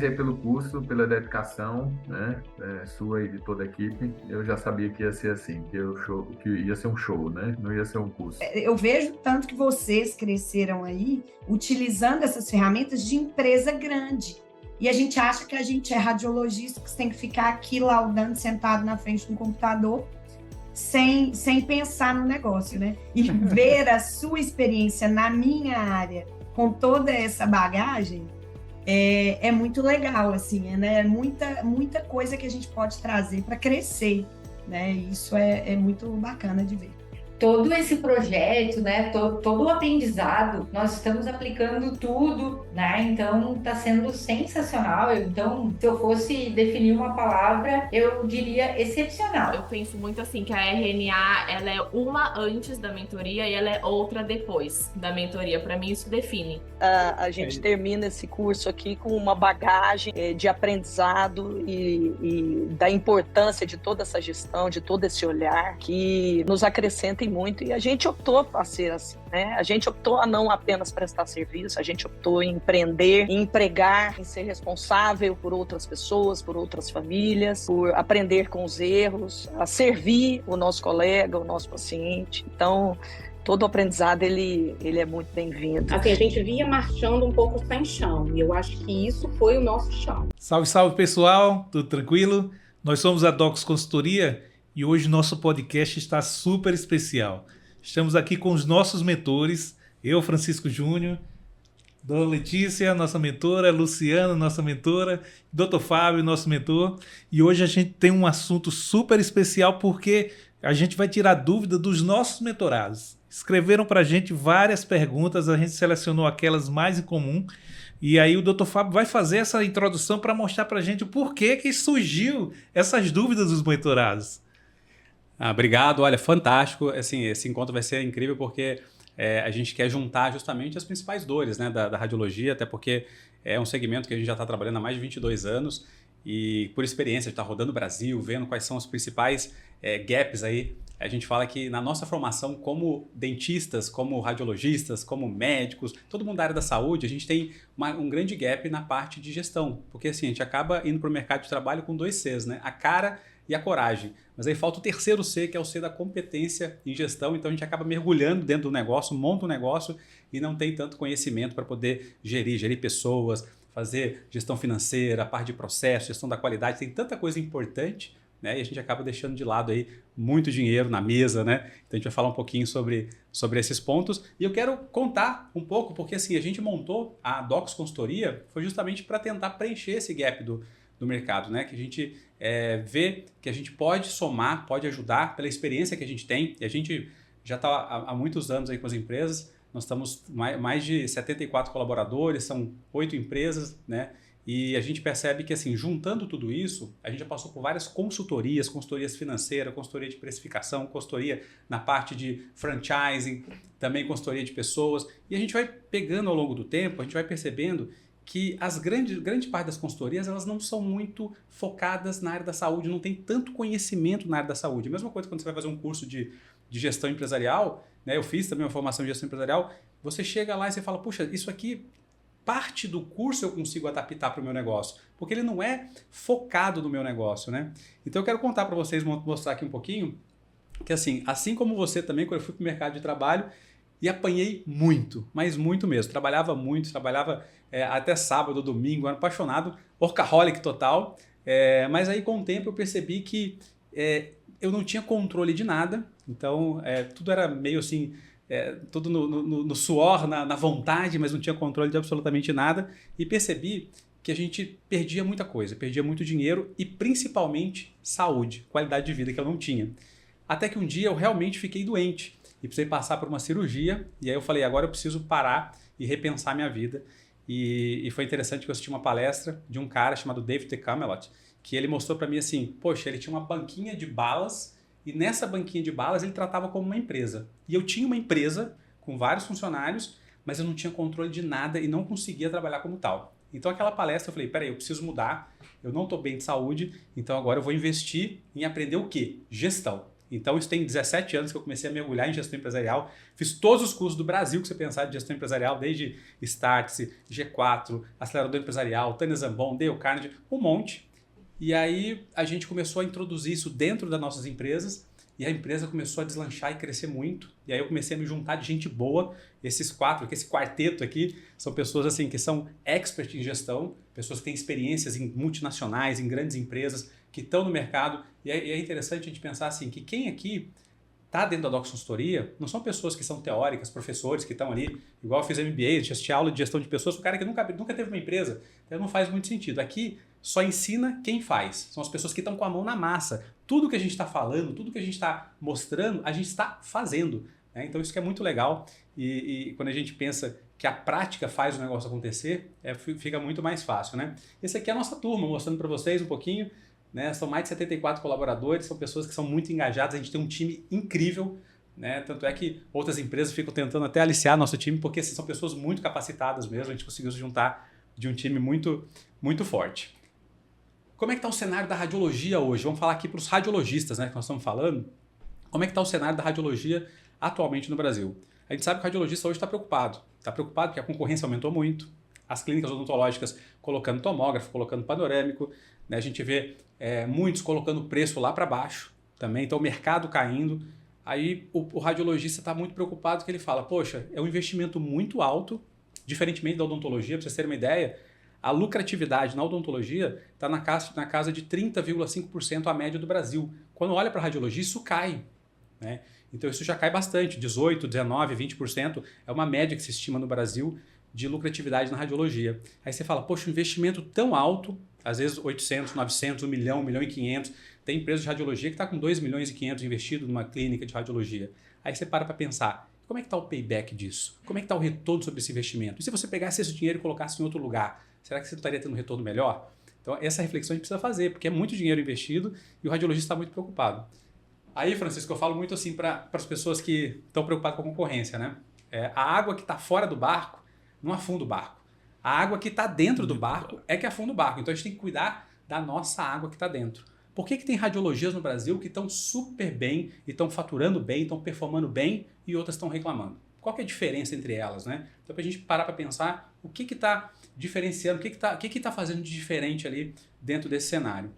parabéns aí pelo curso, pela dedicação, né? Sua e de toda a equipe. Eu já sabia que ia ser assim, que ia ser um show, né? Não ia ser um curso. Eu vejo tanto que vocês cresceram aí utilizando essas ferramentas de empresa grande. E a gente acha que a gente é radiologista, que tem que ficar aqui laudando, sentado na frente do computador, sem pensar no negócio, né? E ver a sua experiência na minha área, com toda essa bagagem, é muito legal, assim, né? É muita coisa que a gente pode trazer para crescer, né? Isso é muito bacana de ver. Todo esse projeto, né, todo o aprendizado, nós estamos aplicando tudo, né, então está sendo sensacional. Então, se eu fosse definir uma palavra, eu diria excepcional. Eu penso muito assim, que a RNA, ela é uma antes da mentoria e ela é outra depois da mentoria. Para mim, isso define. A gente termina esse curso aqui com uma bagagem de aprendizado e da importância de toda essa gestão, de todo esse olhar que nos acrescenta muito, e a gente optou a ser assim, né? A gente optou a não apenas prestar serviço, a gente optou em empreender, em empregar, em ser responsável por outras pessoas, por outras famílias, por aprender com os erros, a servir o nosso colega, o nosso paciente. Então, todo aprendizado, ele é muito bem-vindo. Assim, a gente via marchando um pouco sem chão, e eu acho que isso foi o nosso chão. Salve, salve, pessoal, tudo tranquilo? Nós somos a Docs Consultoria e hoje nosso podcast está super especial. Estamos aqui com os nossos mentores, eu, Francisco Júnior, Dona Letícia, nossa mentora, Luciana, nossa mentora, Dr. Fábio, nosso mentor. E hoje a gente tem um assunto super especial porque a gente vai tirar dúvida dos nossos mentorados. Escreveram para a gente várias perguntas, a gente selecionou aquelas mais em comum. E aí o Dr. Fábio vai fazer essa introdução para mostrar para a gente o porquê que surgiu essas dúvidas dos mentorados. Obrigado, olha, fantástico. Assim, esse encontro vai ser incrível porque a gente quer juntar justamente as principais dores, né, da radiologia, até porque é um segmento que a gente já está trabalhando há mais de 22 anos e por experiência de estar rodando o Brasil, vendo quais são os principais gaps aí. A gente fala que na nossa formação como dentistas, como radiologistas, como médicos, todo mundo da área da saúde, a gente tem um grande gap na parte de gestão, porque assim, a gente acaba indo para o mercado de trabalho com 2 Cs, né? A cara e a coragem. Mas aí falta o terceiro C, que é o C da competência em gestão, então a gente acaba mergulhando dentro do negócio, monta um negócio e não tem tanto conhecimento para poder gerir pessoas, fazer gestão financeira, a parte de processo, gestão da qualidade, tem tanta coisa importante, né? E a gente acaba deixando de lado aí muito dinheiro na mesa, né? Então a gente vai falar um pouquinho sobre esses pontos. E eu quero contar um pouco, porque assim, a gente montou a Docs Consultoria foi justamente para tentar preencher esse gap do mercado, né? Que a gente vê que a gente pode somar, pode ajudar pela experiência que a gente tem. E a gente já está há muitos anos aí com as empresas. Nós estamos mais de 74 colaboradores, são 8 empresas, né? E a gente percebe que, assim, juntando tudo isso, a gente já passou por várias consultorias financeiras, consultoria de precificação, consultoria na parte de franchising, também consultoria de pessoas. E a gente vai pegando ao longo do tempo, a gente vai percebendo que grande parte das consultorias elas não são muito focadas na área da saúde, não tem tanto conhecimento na área da saúde. A mesma coisa quando você vai fazer um curso de gestão empresarial, né? Eu fiz também uma formação de gestão empresarial, você chega lá e você fala, puxa, isso aqui, parte do curso eu consigo adaptar para o meu negócio, porque ele não é focado no meu negócio, né? Então eu quero contar para vocês, mostrar aqui um pouquinho, que assim como você também, quando eu fui para o mercado de trabalho, e apanhei muito, mas muito mesmo. Trabalhava muito, até sábado, domingo, era apaixonado, workaholic total. Mas aí com o tempo eu percebi que eu não tinha controle de nada. Então tudo era meio assim, tudo no suor, na vontade, mas não tinha controle de absolutamente nada. E percebi que a gente perdia muita coisa, perdia muito dinheiro e principalmente saúde, qualidade de vida que eu não tinha. Até que um dia eu realmente fiquei doente. E precisei passar por uma cirurgia, e aí eu falei, agora eu preciso parar e repensar minha vida. E foi interessante que eu assisti uma palestra de um cara chamado David T. Camelot, que ele mostrou para mim assim, poxa, ele tinha uma banquinha de balas, e nessa banquinha de balas ele tratava como uma empresa. E eu tinha uma empresa com vários funcionários, mas eu não tinha controle de nada e não conseguia trabalhar como tal. Então aquela palestra eu falei, peraí, eu preciso mudar, eu não estou bem de saúde, então agora eu vou investir em aprender o quê? Gestão. Então, isso tem 17 anos que eu comecei a mergulhar em gestão empresarial. Fiz todos os cursos do Brasil que você pensar de gestão empresarial, desde Startse, G4, Acelerador Empresarial, Tânia Zambon, Dale Carnegie, um monte. E aí a gente começou a introduzir isso dentro das nossas empresas e a empresa começou a deslanchar e crescer muito. E aí eu comecei a me juntar de gente boa. Esse quarteto aqui, são pessoas assim que são expert em gestão, pessoas que têm experiências em multinacionais, em grandes empresas, que estão no mercado. E é interessante a gente pensar assim, que quem aqui está dentro da Docs Consultoria não são pessoas que são teóricas, professores que estão ali, igual eu fiz MBA, assisti aula de gestão de pessoas, o cara que nunca teve uma empresa, então não faz muito sentido. Aqui só ensina quem faz, são as pessoas que estão com a mão na massa. Tudo que a gente está falando, tudo que a gente está mostrando, a gente está fazendo. Né? Então isso que é muito legal e quando a gente pensa que a prática faz o negócio acontecer, fica muito mais fácil. Né? Esse aqui é a nossa turma, mostrando para vocês um pouquinho. Né? São mais de 74 colaboradores, são pessoas que são muito engajadas, a gente tem um time incrível, né? Tanto é que outras empresas ficam tentando até aliciar nosso time, porque são pessoas muito capacitadas mesmo, a gente conseguiu se juntar de um time muito, muito forte. Como é que está o cenário da radiologia hoje? Vamos falar aqui para os radiologistas, né, que nós estamos falando. Como é que está o cenário da radiologia atualmente no Brasil? A gente sabe que o radiologista hoje está preocupado porque a concorrência aumentou muito, as clínicas odontológicas colocando tomógrafo, colocando panorâmico, né? A gente vê muitos colocando o preço lá para baixo também, então o mercado caindo. Aí o radiologista está muito preocupado porque ele fala, poxa, é um investimento muito alto, diferentemente da odontologia, para vocês terem uma ideia, a lucratividade na odontologia está na casa de 30,5% a média do Brasil. Quando olha para a radiologia, isso cai. Né? Então isso já cai bastante, 18%, 19%, 20% é uma média que se estima no Brasil de lucratividade na radiologia. Aí você fala, poxa, um investimento tão alto, às vezes 800, 900, 1 milhão, 1 milhão e 500. Tem empresa de radiologia que está com 2 milhões e 500 investido numa clínica de radiologia. Aí você para pensar, como é que está o payback disso? Como é que está o retorno sobre esse investimento? E se você pegasse esse dinheiro e colocasse em outro lugar, será que você não estaria tendo um retorno melhor? Então essa reflexão a gente precisa fazer, porque é muito dinheiro investido e o radiologista está muito preocupado. Aí, Francisco, eu falo muito assim para as pessoas que estão preocupadas com a concorrência, né? A água que está fora do barco não afunda o barco. A água que está dentro do barco é que afunda o barco. Então a gente tem que cuidar da nossa água que está dentro. Por que tem radiologias no Brasil que estão super bem e estão faturando bem, estão performando bem e outras estão reclamando? Qual que é a diferença entre elas, né? Então, para a gente parar para pensar o que está diferenciando, o que está fazendo de diferente ali dentro desse cenário.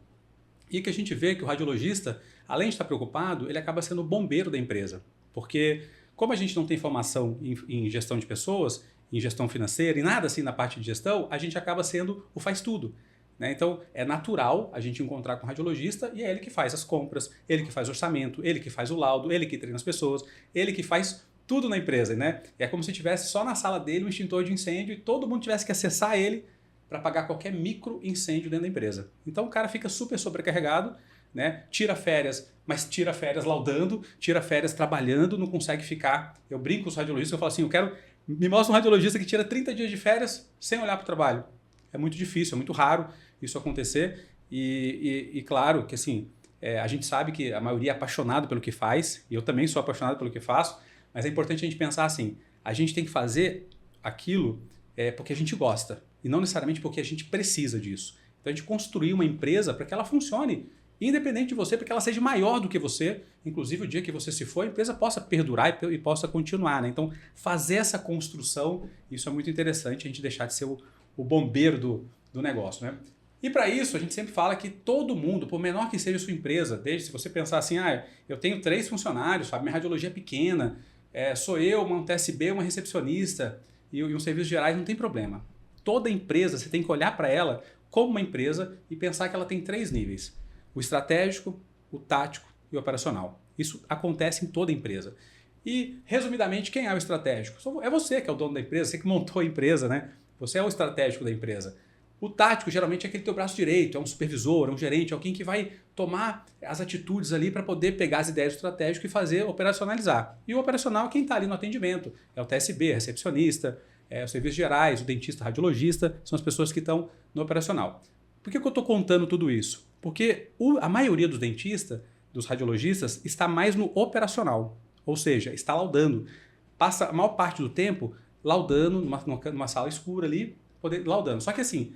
E que a gente vê que o radiologista, além de estar preocupado, ele acaba sendo o bombeiro da empresa. Porque como a gente não tem formação em gestão de pessoas, em gestão financeira, em nada assim na parte de gestão, a gente acaba sendo o faz tudo. Né? Então é natural a gente encontrar com um radiologista e é ele que faz as compras, ele que faz orçamento, ele que faz o laudo, ele que treina as pessoas, ele que faz tudo na empresa. Né? É como se tivesse só na sala dele um extintor de incêndio e todo mundo tivesse que acessar ele para apagar qualquer micro incêndio dentro da empresa. Então o cara fica super sobrecarregado, né? Tira férias, mas tira férias laudando, tira férias trabalhando, não consegue ficar. Eu brinco com os radiologistas, eu falo assim, me mostra um radiologista que tira 30 dias de férias sem olhar para o trabalho. É muito difícil, é muito raro isso acontecer e claro que assim, a gente sabe que a maioria é apaixonado pelo que faz, e eu também sou apaixonado pelo que faço, mas é importante a gente pensar assim, a gente tem que fazer aquilo porque a gente gosta, e não necessariamente porque a gente precisa disso. Então a gente construir uma empresa para que ela funcione, independente de você, para que ela seja maior do que você, inclusive o dia que você se for, a empresa possa perdurar e possa continuar. Né? Então fazer essa construção, isso é muito interessante, a gente deixar de ser o bombeiro do negócio. Né? E para isso a gente sempre fala que todo mundo, por menor que seja a sua empresa, desde se você pensar assim, eu tenho 3 funcionários, sabe? Minha radiologia é pequena, sou eu, uma TSB, uma recepcionista e um serviço gerais, não tem problema. Toda empresa, você tem que olhar para ela como uma empresa e pensar que ela tem 3 níveis. O estratégico, o tático e o operacional. Isso acontece em toda empresa. E, resumidamente, quem é o estratégico? É você que é o dono da empresa, você que montou a empresa, né? Você é o estratégico da empresa. O tático, geralmente, é aquele teu braço direito, é um supervisor, é um gerente, é alguém que vai tomar as atitudes ali para poder pegar as ideias do estratégico e fazer operacionalizar. E o operacional é quem está ali no atendimento. É o TSB, a recepcionista, os serviços gerais, o dentista, radiologista, são as pessoas que estão no operacional. Por que eu estou contando tudo isso? Porque a maioria dos dentistas, dos radiologistas, está mais no operacional, ou seja, está laudando. Passa a maior parte do tempo laudando numa sala escura ali, laudando. Só que assim,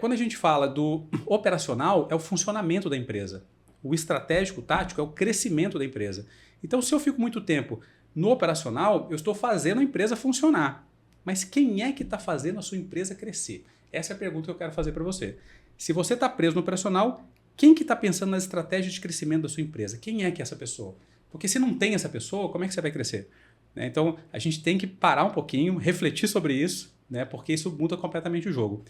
quando a gente fala do operacional, é o funcionamento da empresa. O estratégico, o tático, é o crescimento da empresa. Então, se eu fico muito tempo no operacional, eu estou fazendo a empresa funcionar. Mas quem é que está fazendo a sua empresa crescer? Essa é a pergunta que eu quero fazer para você. Se você está preso no operacional, quem que está pensando nas estratégias de crescimento da sua empresa? Quem é que é essa pessoa? Porque se não tem essa pessoa, como é que você vai crescer? Né? Então, a gente tem que parar um pouquinho, refletir sobre isso, né? Porque isso muda completamente o jogo.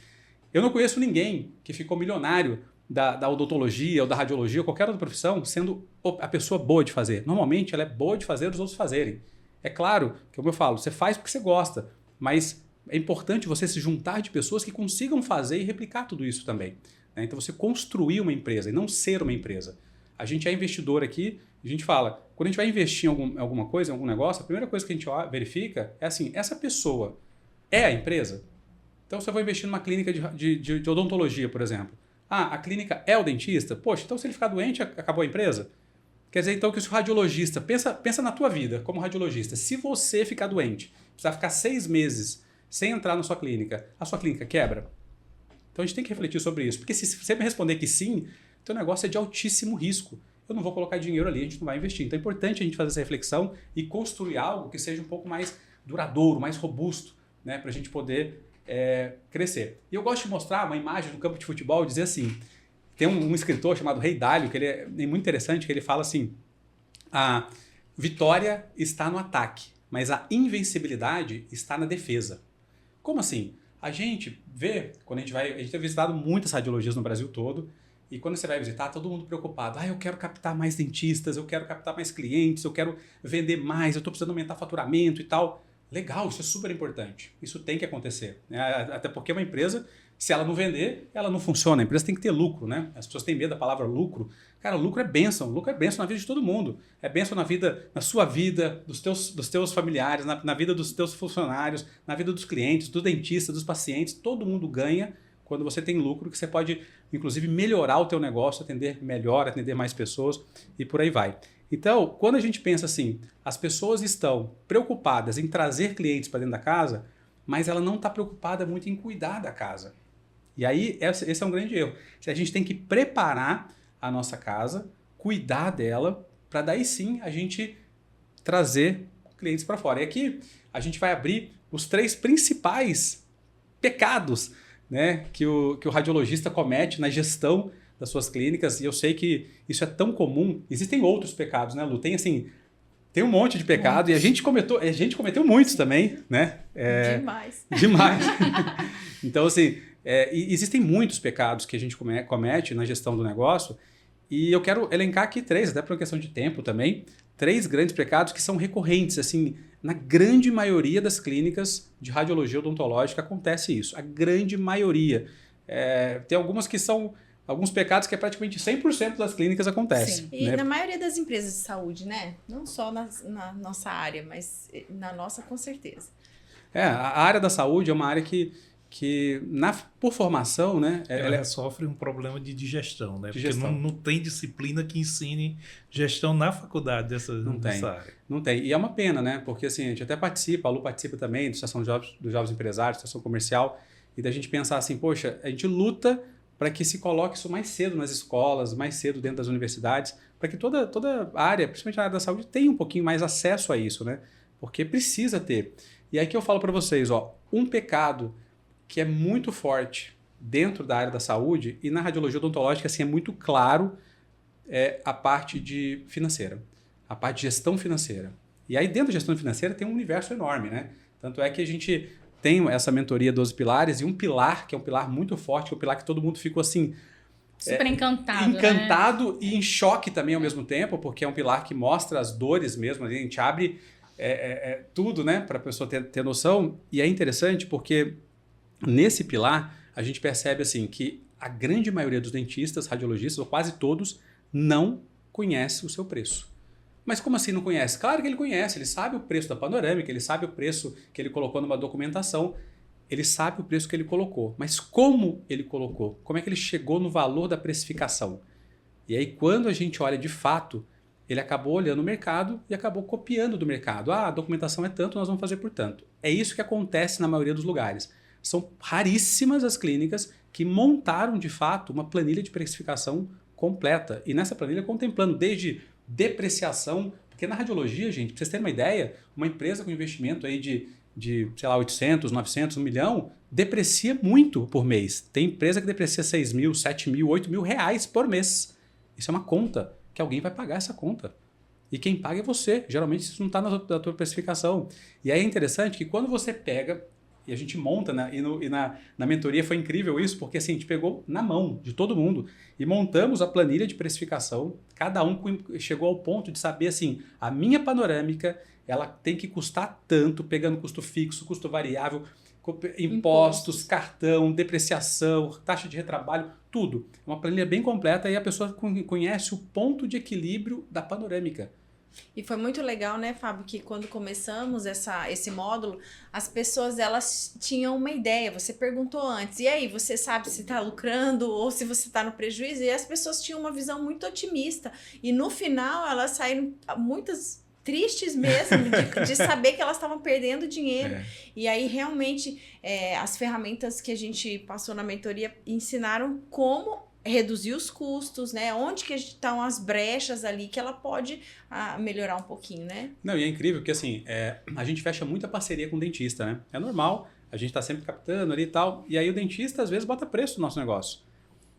Eu não conheço ninguém que ficou milionário da odontologia ou da radiologia ou qualquer outra profissão sendo a pessoa boa de fazer. Normalmente, ela é boa de fazer os outros fazerem. É claro, como eu falo, você faz porque você gosta, mas é importante você se juntar de pessoas que consigam fazer e replicar tudo isso também. Né? Então, você construir uma empresa e não ser uma empresa. A gente é investidor aqui, a gente fala, quando a gente vai investir em alguma coisa, em algum negócio, a primeira coisa que a gente verifica é assim, essa pessoa é a empresa? Então, se eu vou investir numa clínica de odontologia, por exemplo, a clínica é o dentista? Poxa, então se ele ficar doente, acabou a empresa? Quer dizer, então, que se o radiologista, pensa na tua vida como radiologista, se você ficar doente, precisar ficar 6 meses sem entrar na sua clínica, a sua clínica quebra? Então, a gente tem que refletir sobre isso, porque se você me responder que sim, teu negócio é de altíssimo risco. Eu não vou colocar dinheiro ali, a gente não vai investir. Então, é importante a gente fazer essa reflexão e construir algo que seja um pouco mais duradouro, mais robusto, né, para a gente poder crescer. E eu gosto de mostrar uma imagem no campo de futebol, dizer assim, tem um escritor chamado Rei Dalio, que ele é muito interessante, que ele fala assim, a vitória está no ataque, mas a invencibilidade está na defesa. Como assim? A gente vê, quando a gente tem visitado muitas radiologias no Brasil todo, e quando você vai visitar, todo mundo preocupado. Eu quero captar mais dentistas, eu quero captar mais clientes, eu quero vender mais, eu estou precisando aumentar faturamento e tal. Legal, isso é super importante. Isso tem que acontecer. Né? Até porque uma empresa, se ela não vender, ela não funciona. A empresa tem que ter lucro, né? As pessoas têm medo da palavra lucro. Cara, lucro é bênção. Lucro é bênção na vida de todo mundo. É bênção na sua vida, dos teus familiares, na vida dos teus funcionários, na vida dos clientes, do dentista, dos pacientes. Todo mundo ganha quando você tem lucro, que você pode, inclusive, melhorar o teu negócio, atender melhor, atender mais pessoas e por aí vai. Então, quando a gente pensa assim, as pessoas estão preocupadas em trazer clientes para dentro da casa, mas ela não está preocupada muito em cuidar da casa. E aí, esse é um grande erro. A gente tem que preparar a nossa casa, cuidar dela, para daí sim a gente trazer clientes para fora. E aqui a gente vai abrir os 3 principais pecados, né, que o radiologista comete na gestão das suas clínicas, e eu sei que isso é tão comum. Existem outros pecados, né, Lu? Tem um monte de pecado, e a gente cometeu muitos também, né? Demais. Então, assim, existem muitos pecados que a gente comete na gestão do negócio, e eu quero elencar aqui 3, até por uma questão de tempo também, 3 grandes pecados que são recorrentes, assim, na grande maioria das clínicas de radiologia odontológica acontece isso, a grande maioria. Tem algumas que são alguns pecados que praticamente 100% das clínicas acontecem. Sim. E né? na maioria das empresas de saúde, né? Não só na nossa área, mas na nossa com certeza. A área da saúde é uma área que por formação, né? Ela sofre um problema de digestão, né? Porque não tem disciplina que ensine gestão na faculdade dessa área. Não tem. E é uma pena, né? Porque assim, a gente até participa, a Lu participa também da Associação dos Jovens Empresários, Associação Comercial, e da gente pensar assim, poxa, a gente luta para que se coloque isso mais cedo nas escolas, mais cedo dentro das universidades, para que toda a área, principalmente a área da saúde, tenha um pouquinho mais acesso a isso, né? Porque precisa ter. E aí que eu falo para vocês, um pecado que é muito forte dentro da área da saúde, e na radiologia odontológica assim, é muito claro a parte financeira, a parte de gestão financeira. E aí dentro da gestão financeira tem um universo enorme, né? Tanto é que a gente tem essa mentoria 12 pilares e um pilar, que é um pilar muito forte, que é um pilar que todo mundo ficou assim... Super encantado, né? E em choque também ao mesmo tempo, porque é um pilar que mostra as dores mesmo, a gente abre tudo, né? Para a pessoa ter noção. E é interessante porque nesse pilar a gente percebe assim que a grande maioria dos dentistas, radiologistas, ou quase todos, não conhece o seu preço. Mas como assim não conhece? Claro que ele conhece, ele sabe o preço da panorâmica, ele sabe o preço que ele colocou numa documentação, ele sabe o preço que ele colocou. Mas como ele colocou? Como é que ele chegou no valor da precificação? E aí quando a gente olha de fato, ele acabou olhando o mercado e acabou copiando do mercado. A documentação é tanto, nós vamos fazer por tanto. É isso que acontece na maioria dos lugares. São raríssimas as clínicas que montaram de fato uma planilha de precificação completa. E nessa planilha contemplando desde depreciação, porque na radiologia, gente, para vocês terem uma ideia, uma empresa com investimento aí de sei lá, 800, 900, 1 milhão, deprecia muito por mês. Tem empresa que deprecia 6 mil, 7 mil, 8 mil reais por mês. Isso é uma conta, que alguém vai pagar essa conta. E quem paga é você. Geralmente isso não está na tua precificação. E aí é interessante que quando você pega, e a gente monta, né? E na mentoria foi incrível isso, porque assim, a gente pegou na mão de todo mundo e montamos a planilha de precificação. Cada um chegou ao ponto de saber assim, a minha panorâmica, ela tem que custar tanto, pegando custo fixo, custo variável, impostos, cartão, depreciação, taxa de retrabalho, tudo. É uma planilha bem completa e a pessoa conhece o ponto de equilíbrio da panorâmica. E foi muito legal, né, Fábio, que quando começamos esse módulo, as pessoas, elas tinham uma ideia. Você perguntou antes, e aí, você sabe se está lucrando ou se você está no prejuízo? E as pessoas tinham uma visão muito otimista. E no final, elas saíram muitas tristes mesmo de saber que elas estavam perdendo dinheiro. E aí, realmente, as ferramentas que a gente passou na mentoria ensinaram como reduzir os custos, né? Onde que estão as brechas ali que ela pode melhorar um pouquinho, né? Não, e é incrível que assim, a gente fecha muita parceria com o dentista, né? É normal, a gente está sempre captando ali e tal, e aí o dentista às vezes bota preço no nosso negócio.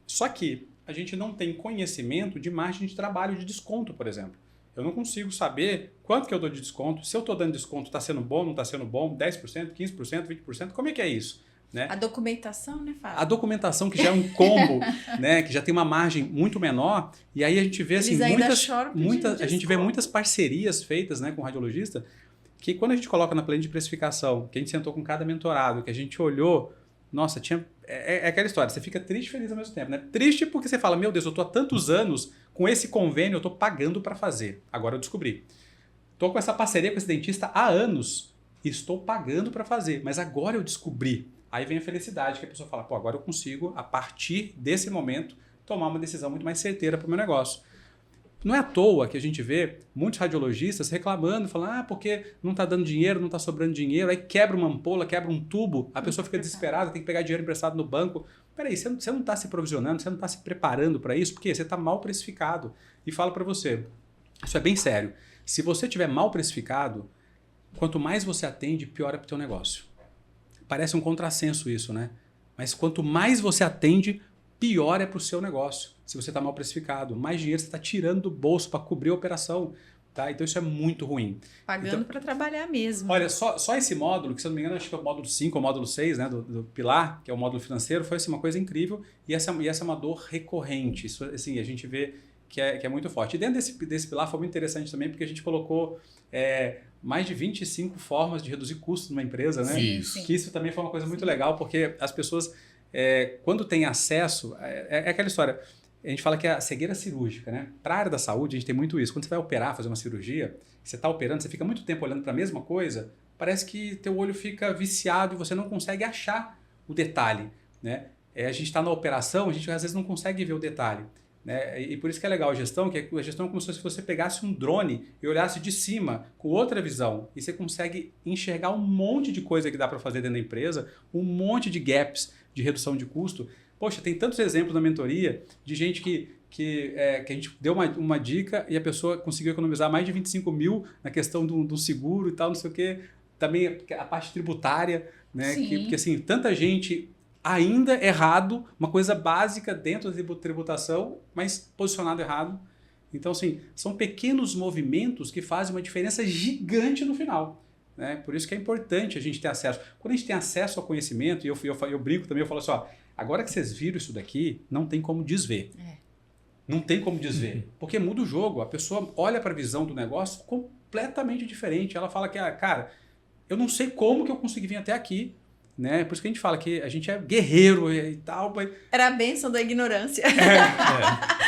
Só que a gente não tem conhecimento de margem de trabalho de desconto, por exemplo. Eu não consigo saber quanto que eu dou de desconto, se eu estou dando desconto, está sendo bom, não está sendo bom, 10%, 15%, 20%, como é que é isso? Né? A documentação, né, Fábio? A documentação que já é um combo, né, que já tem uma margem muito menor, e aí a gente vê assim, a gente vê muitas parcerias feitas, né, com o radiologista, que quando a gente coloca na planilha de precificação, que a gente sentou com cada mentorado, que a gente olhou, nossa, é aquela história, você fica triste e feliz ao mesmo tempo, né? Triste porque você fala, meu Deus, eu estou há tantos anos com esse convênio, eu estou pagando para fazer, agora eu descobri. Estou com essa parceria com esse dentista há anos, e estou pagando para fazer, mas agora eu descobri. Aí vem a felicidade, que a pessoa fala, pô, agora eu consigo, a partir desse momento, tomar uma decisão muito mais certeira para o meu negócio. Não é à toa que a gente vê muitos radiologistas reclamando, falando, porque não está dando dinheiro, não está sobrando dinheiro, aí quebra uma ampola, quebra um tubo, a pessoa fica desesperada, tem que pegar dinheiro emprestado no banco. Peraí, você não está se provisionando, você não está se preparando para isso, porque você está mal precificado. E falo para você, isso é bem sério, se você estiver mal precificado, quanto mais você atende, pior é para o teu negócio. Parece um contrassenso isso, né? Mas quanto mais você atende, pior é para o seu negócio. Se você está mal precificado, mais dinheiro você está tirando do bolso para cobrir a operação. Tá? Então isso é muito ruim. Pagando para trabalhar mesmo. Olha, só esse módulo, que se eu não me engano, acho que é o módulo 5 ou o módulo 6, né, do Pilar, que é o módulo financeiro, foi assim, uma coisa incrível. E essa é uma dor recorrente. Isso, assim, a gente vê que é muito forte. E dentro desse Pilar foi muito interessante também, porque a gente colocou mais de 25 formas de reduzir custos numa empresa, né? Isso. Que isso também foi uma coisa muito legal, porque as pessoas, quando têm acesso, é aquela história, a gente fala que é a cegueira cirúrgica, né? Para a área da saúde, a gente tem muito isso. Quando você vai operar, fazer uma cirurgia, você está operando, você fica muito tempo olhando para a mesma coisa, parece que teu olho fica viciado e você não consegue achar o detalhe, né? A gente está na operação, a gente às vezes não consegue ver o detalhe. Né? E por isso que é legal a gestão, que a gestão é como se você pegasse um drone e olhasse de cima com outra visão e você consegue enxergar um monte de coisa que dá para fazer dentro da empresa, um monte de gaps de redução de custo. Poxa, tem tantos exemplos na mentoria de gente que a gente deu uma dica e a pessoa conseguiu economizar mais de 25 mil na questão do seguro e tal, não sei o quê. Também a parte tributária, né? Porque assim, tanta gente ainda errado, uma coisa básica dentro da tributação, mas posicionado errado. Então, assim, são pequenos movimentos que fazem uma diferença gigante no final. Né? Por isso que é importante a gente ter acesso. Quando a gente tem acesso ao conhecimento, e eu brinco também, eu falo assim, ó, agora que vocês viram isso daqui, não tem como desver. Não tem como desver. Porque muda o jogo. A pessoa olha para a visão do negócio completamente diferente. Ela fala que, cara, eu não sei como que eu consegui vir até aqui. Né? Por isso que a gente fala que a gente é guerreiro e tal. Mas... Era a bênção da ignorância.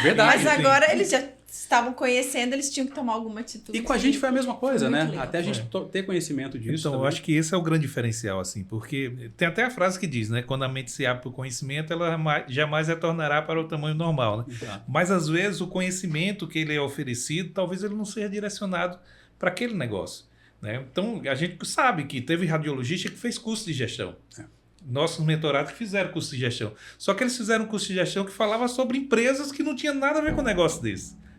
Verdade. Mas agora eles já estavam conhecendo, eles tinham que tomar alguma atitude. E com a gente foi a mesma coisa, né? Legal. Até a gente ter conhecimento disso. Então, também. eu acho que esse é o grande diferencial, assim, porque tem até a frase que diz, né? Quando a mente se abre para o conhecimento, ela jamais retornará para o tamanho normal, né? Exato. Mas, às vezes, o conhecimento que ele é oferecido, talvez ele não seja direcionado para aquele negócio. Né? Então, a gente sabe que teve radiologista que fez curso de gestão. nossos mentorados que fizeram curso de gestão. Só que eles fizeram um curso de gestão que falava sobre empresas que não tinha nada a ver com o negócio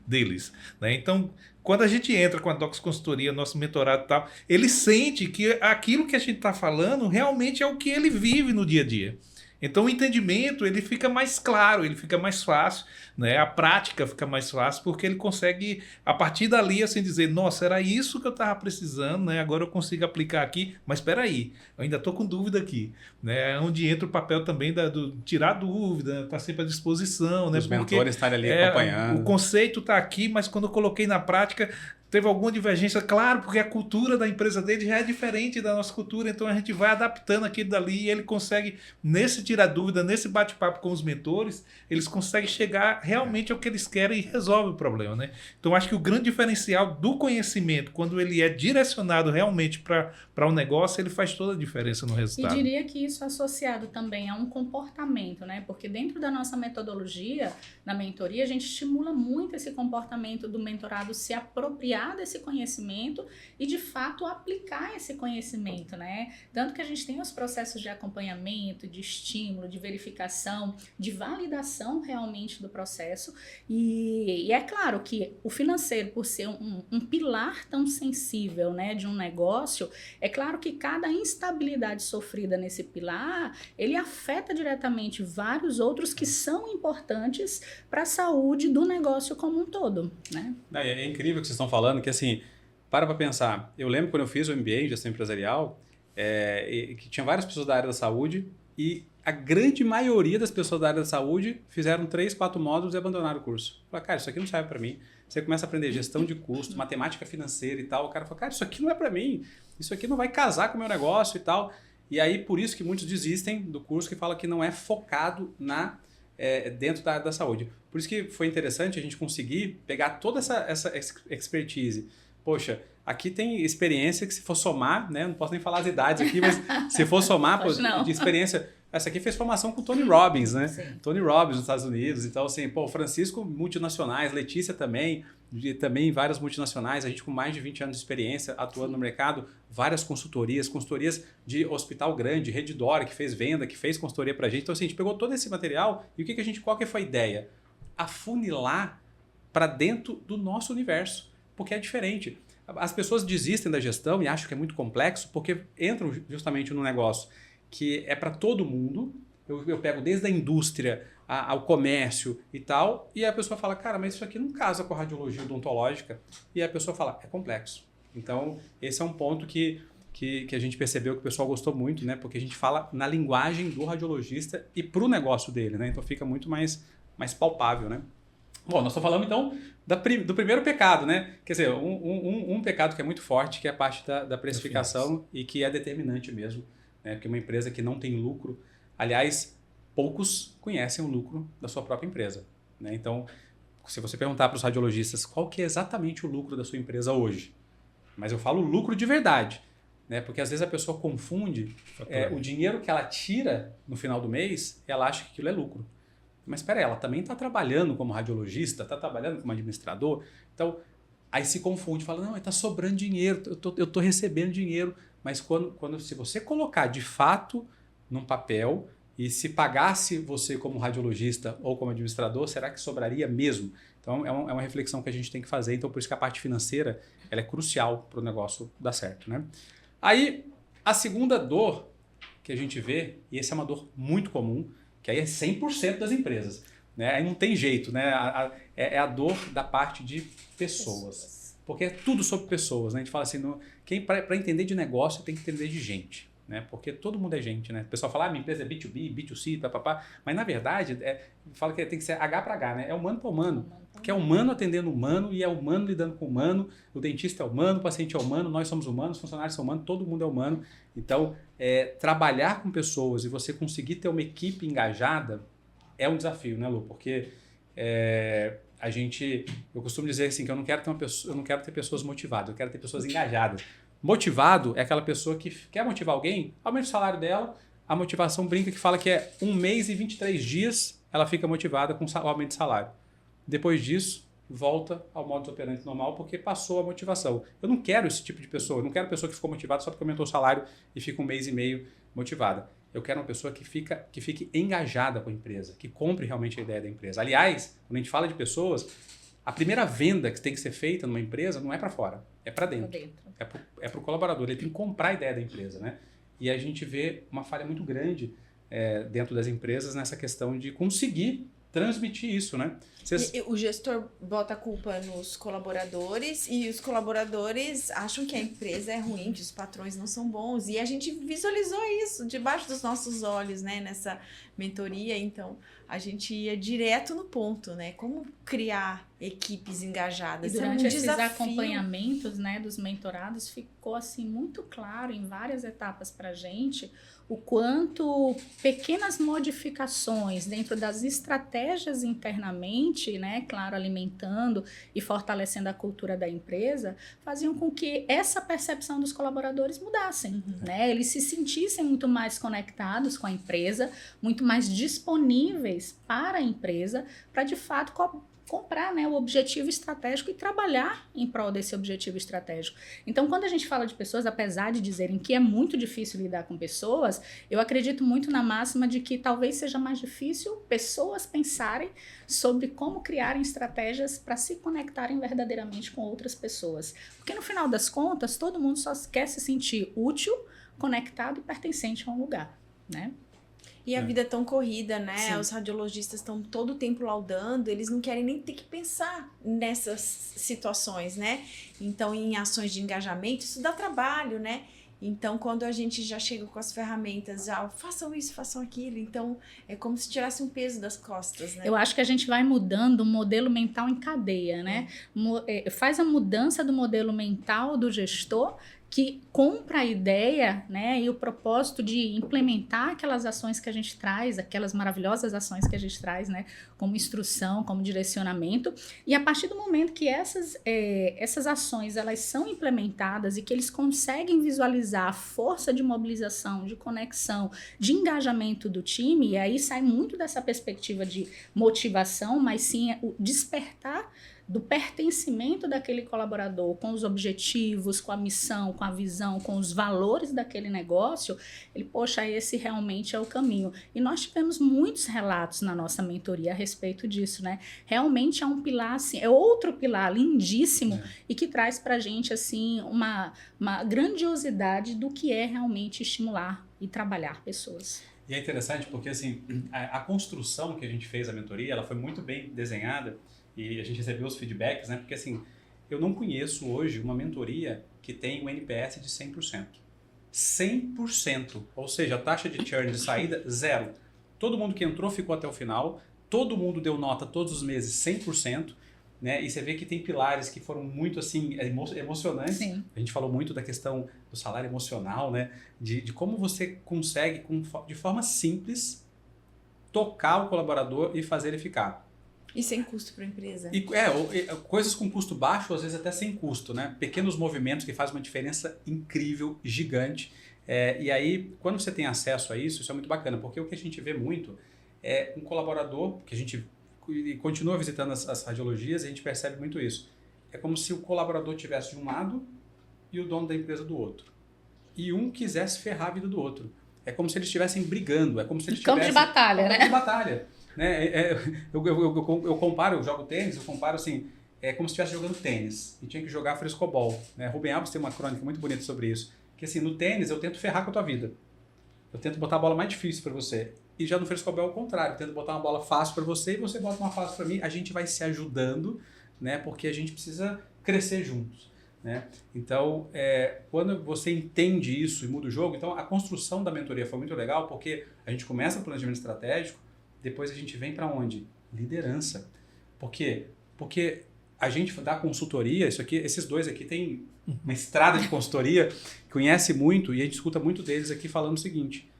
deles, né? Então, quando a gente entra com a Docs Consultoria, nosso mentorado e tal, ele sente que aquilo que a gente está falando realmente é o que ele vive no dia a dia. Então o entendimento ele fica mais claro, ele fica mais fácil, né? A prática fica mais fácil porque ele consegue, a partir dali, assim, dizer, nossa, era isso que eu estava precisando, né? Agora eu consigo aplicar aqui, mas espera aí, eu ainda estou com dúvida aqui, né? É onde entra o papel também do tirar dúvida, estar sempre à disposição, né? Os mentores estarem ali acompanhando. O conceito está aqui, mas quando eu coloquei na prática, teve alguma divergência, claro, porque a cultura da empresa dele já é diferente da nossa cultura, então a gente vai adaptando aquilo dali e ele consegue, nesse tirar dúvida, nesse bate-papo com os mentores, eles conseguem chegar realmente ao que eles querem e resolve o problema, né? Então acho que o grande diferencial do conhecimento, quando ele é direcionado realmente para um negócio, ele faz toda a diferença no E resultado. diria que isso é associado também a um comportamento, né? Porque dentro da nossa metodologia, na mentoria, a gente estimula muito esse comportamento do mentorado se apropriar desse conhecimento e, de fato, aplicar esse conhecimento, né? Tanto que a gente tem os processos de acompanhamento, de estímulo, de verificação, de validação realmente do processo. E é claro que o financeiro, por ser um pilar tão sensível, né, de um negócio, é claro que cada instabilidade sofrida nesse pilar, ele afeta diretamente vários outros que são importantes para a saúde do negócio como um todo, né? É incrível o que vocês estão falando, que assim, para pensar, eu lembro quando eu fiz o MBA em gestão empresarial, que tinha várias pessoas da área da saúde e a grande maioria das pessoas da área da saúde fizeram 3, 4 módulos e abandonaram o curso. Falaram, cara, isso aqui não serve para mim. Você começa a aprender gestão de custo, matemática financeira e tal, o cara fala, cara, isso aqui não é para mim, isso aqui não vai casar com o meu negócio e tal. E aí, por isso que muitos desistem do curso, que fala que não é focado dentro da área da saúde. Por isso que foi interessante a gente conseguir pegar toda essa expertise. Poxa, aqui tem experiência que se for somar, né? Não posso nem falar as idades aqui, mas se for somar de experiência... Essa aqui fez formação com o Tony Robbins, né? Sim. Tony Robbins nos Estados Unidos. Então, assim, Francisco, multinacionais, Letícia também várias multinacionais, a gente com mais de 20 anos de experiência atuando no mercado, várias consultorias de hospital grande, Redditor, que fez venda, que fez consultoria pra gente. Então, assim, a gente pegou todo esse material e qual que foi a ideia? Afunilar para dentro do nosso universo, porque é diferente. As pessoas desistem da gestão e acham que é muito complexo porque entram justamente no negócio que é para todo mundo. Eu pego desde a indústria ao comércio e tal, e a pessoa fala, cara, mas isso aqui não casa com a radiologia odontológica. E a pessoa fala, é complexo. Então, esse é um ponto que a gente percebeu que o pessoal gostou muito, né? Porque a gente fala na linguagem do radiologista e para o negócio dele, né? Então fica muito mais palpável, né? Bom, nós estamos falando então do primeiro pecado, né? Quer dizer, um pecado que é muito forte, que é a parte da precificação e que é determinante mesmo, né? Porque uma empresa que não tem lucro, aliás, poucos conhecem o lucro da sua própria empresa, né? Então, se você perguntar para os radiologistas qual que é exatamente o lucro da sua empresa hoje, mas eu falo lucro de verdade, né? Porque às vezes a pessoa confunde o dinheiro que ela tira no final do mês, ela acha que aquilo é lucro. Mas espera aí, ela também está trabalhando como radiologista, está trabalhando como administrador, então aí se confunde, fala, não, está sobrando dinheiro, eu estou recebendo dinheiro, mas se você colocar de fato num papel e se pagasse você como radiologista ou como administrador, será que sobraria mesmo? Então é uma reflexão que a gente tem que fazer, então por isso que a parte financeira ela é crucial para o negócio dar certo, né? Aí a segunda dor que a gente vê, e essa é uma dor muito comum, que aí é 100% das empresas, né? Aí não tem jeito, né? É a dor da parte de pessoas. Porque é tudo sobre pessoas, né? A gente fala assim, para entender de negócio tem que entender de gente, né? Porque todo mundo é gente, né? O pessoal fala, minha empresa é B2B, B2C, papapá, mas na verdade fala que tem que ser H para H, né? É humano para humano, porque é humano atendendo humano e é humano lidando com humano, o dentista é humano, o paciente é humano, nós somos humanos, os funcionários são humanos, todo mundo é humano. Então, trabalhar com pessoas e você conseguir ter uma equipe engajada é um desafio, né, Lu? Porque eu costumo dizer assim que eu não quero ter pessoas motivadas, eu quero ter pessoas engajadas. Motivado é aquela pessoa que quer motivar alguém, aumenta o salário dela, a motivação brinca que fala que é 1 mês e 23 dias ela fica motivada com o aumento de salário. Depois disso, volta ao modus operandi normal porque passou a motivação. Eu não quero esse tipo de pessoa, eu não quero pessoa que ficou motivada só porque aumentou o salário e fica 1 mês e meio motivada. eu quero uma pessoa que fique engajada com a empresa, que compre realmente a ideia da empresa. Aliás, quando a gente fala de pessoas, a primeira venda que tem que ser feita numa empresa não é para fora, é para dentro. É para o colaborador, ele tem que comprar a ideia da empresa, né? E a gente vê uma falha muito grande dentro das empresas nessa questão de conseguir transmitir isso, né? O gestor bota a culpa nos colaboradores e os colaboradores acham que a empresa é ruim, que os patrões não são bons. E a gente visualizou isso debaixo dos nossos olhos, né? Nessa mentoria, então a gente ia direto no ponto, né? Como criar equipes engajadas. E durante esses acompanhamentos, né, dos mentorados, ficou assim muito claro em várias etapas para a gente o quanto pequenas modificações dentro das estratégias internamente, né, claro, alimentando e fortalecendo a cultura da empresa, faziam com que essa percepção dos colaboradores mudassem, né? Eles se sentissem muito mais conectados com a empresa, muito mais disponíveis para a empresa, para de fato comprar, né, o objetivo estratégico e trabalhar em prol desse objetivo estratégico. Então, quando a gente fala de pessoas, apesar de dizerem que é muito difícil lidar com pessoas, eu acredito muito na máxima de que talvez seja mais difícil pessoas pensarem sobre como criarem estratégias para se conectarem verdadeiramente com outras pessoas. Porque no final das contas, todo mundo só quer se sentir útil, conectado e pertencente a um lugar, né? E a vida é tão corrida, né? Sim. Os radiologistas estão todo o tempo laudando, eles não querem nem ter que pensar nessas situações, né? Então, em ações de engajamento, isso dá trabalho, né? Então, quando a gente já chega com as ferramentas, já façam isso, façam aquilo. Então, é como se tirasse um peso das costas, né? Eu acho que a gente vai mudando o modelo mental em cadeia, né? Faz a mudança do modelo mental do gestor, que compra a ideia, né, e o propósito de implementar aquelas ações que a gente traz, aquelas maravilhosas ações que a gente traz, né, como instrução, como direcionamento, e a partir do momento que essas ações elas são implementadas e que eles conseguem visualizar a força de mobilização, de conexão, de engajamento do time, e aí sai muito dessa perspectiva de motivação, mas sim o despertar do pertencimento daquele colaborador com os objetivos, com a missão, com a visão, com os valores daquele negócio, poxa, esse realmente é o caminho. E nós tivemos muitos relatos na nossa mentoria a respeito disso, né? Realmente é um pilar, assim, é outro pilar lindíssimo e que traz pra gente, assim, uma grandiosidade do que é realmente estimular e trabalhar pessoas. E é interessante porque, assim, a construção que a gente fez a mentoria, ela foi muito bem desenhada. E a gente recebeu os feedbacks, né? Porque assim, eu não conheço hoje uma mentoria que tem um NPS de 100%. 100%. Ou seja, a taxa de churn de saída, 0. Todo mundo que entrou ficou até o final, todo mundo deu nota todos os meses 100%, né? E você vê que tem pilares que foram muito assim, emocionantes. Sim. A gente falou muito da questão do salário emocional, né? De como você consegue, de forma simples, tocar o colaborador e fazer ele ficar. E sem custo para a empresa. Coisas com custo baixo, às vezes até sem custo, né? Pequenos movimentos que fazem uma diferença incrível, gigante. E aí, quando você tem acesso a isso é muito bacana, porque o que a gente vê muito é um colaborador, que a gente continua visitando as radiologias e a gente percebe muito isso. É como se o colaborador estivesse de um lado e o dono da empresa do outro. E um quisesse ferrar a vida do outro. É como se eles estivessem brigando, é como se eles campo de batalha, né? Campo de batalha. Né? Eu comparo, eu jogo tênis, eu comparo assim, é como se estivesse jogando tênis e tinha que jogar frescobol. Né? Rubem Alves tem uma crônica muito bonita sobre isso, que assim, no tênis eu tento ferrar com a tua vida, eu tento botar a bola mais difícil para você, e já no frescobol é o contrário, eu tento botar uma bola fácil para você e você bota uma fácil para mim, a gente vai se ajudando, né? Porque a gente precisa crescer juntos. Né? Então, quando você entende isso e muda o jogo, então a construção da mentoria foi muito legal, porque a gente começa o planejamento estratégico, depois a gente vem para onde? Liderança. Por quê? Porque a gente dá consultoria, esses dois aqui têm uma estrada de consultoria, conhece muito e a gente escuta muito deles aqui falando o seguinte: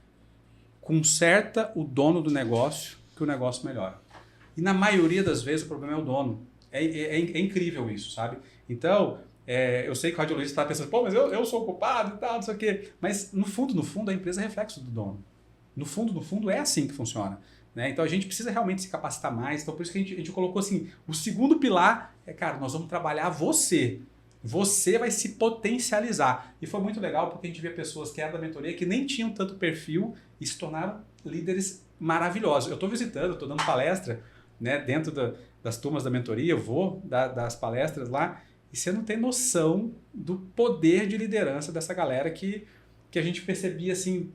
conserta o dono do negócio que o negócio melhora. E na maioria das vezes o problema é o dono. É incrível isso, sabe? Então, eu sei que o radiologista está pensando, pô, mas eu sou o culpado e tal, não sei o quê. Mas no fundo, a empresa é reflexo do dono. No fundo, é assim que funciona. Né? Então a gente precisa realmente se capacitar mais. Então por isso que a gente colocou assim, o segundo pilar cara, nós vamos trabalhar você. você vai se potencializar. E foi muito legal porque a gente via pessoas que eram da mentoria que nem tinham tanto perfil e se tornaram líderes maravilhosos. Eu estou visitando, estou dando palestra, né, dentro das turmas da mentoria, eu vou das palestras lá, e você não tem noção do poder de liderança dessa galera que a gente percebia assim,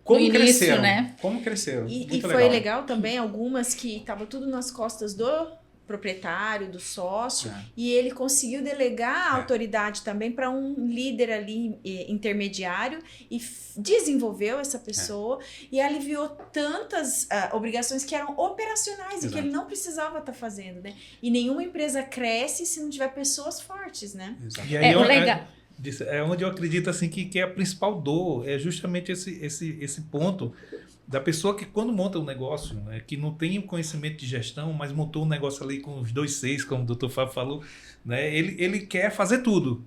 como início, cresceram, né? Como cresceram. E foi legal também algumas que estavam tudo nas costas do proprietário, do sócio, e ele conseguiu delegar a autoridade também para um líder ali intermediário e desenvolveu essa pessoa e aliviou tantas obrigações que eram operacionais e que ele não precisava estar fazendo, né? E nenhuma empresa cresce se não tiver pessoas fortes, né? E aí é onde eu acredito assim que é a principal dor, é justamente esse ponto da pessoa que quando monta um negócio, né, que não tem o conhecimento de gestão, mas montou um negócio ali com os 2 Cs, como o Dr. Fábio falou, né, ele quer fazer tudo.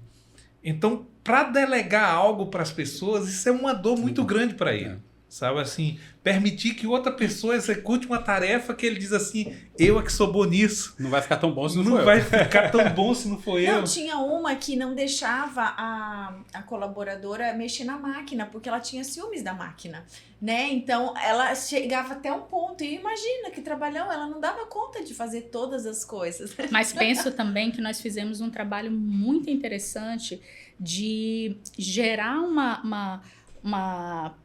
Então, para delegar algo para as pessoas, isso é uma dor muito grande para ele. Sabe assim, permitir que outra pessoa execute uma tarefa que ele diz assim, eu é que sou bom nisso. Não vai ficar tão bom se não for eu. Não vai ficar tão bom se não for eu. Não, tinha uma que não deixava a colaboradora mexer na máquina, porque ela tinha ciúmes da máquina, né? Então, ela chegava até um ponto, e imagina que trabalhão, ela não dava conta de fazer todas as coisas. Mas penso também que nós fizemos um trabalho muito interessante de gerar uma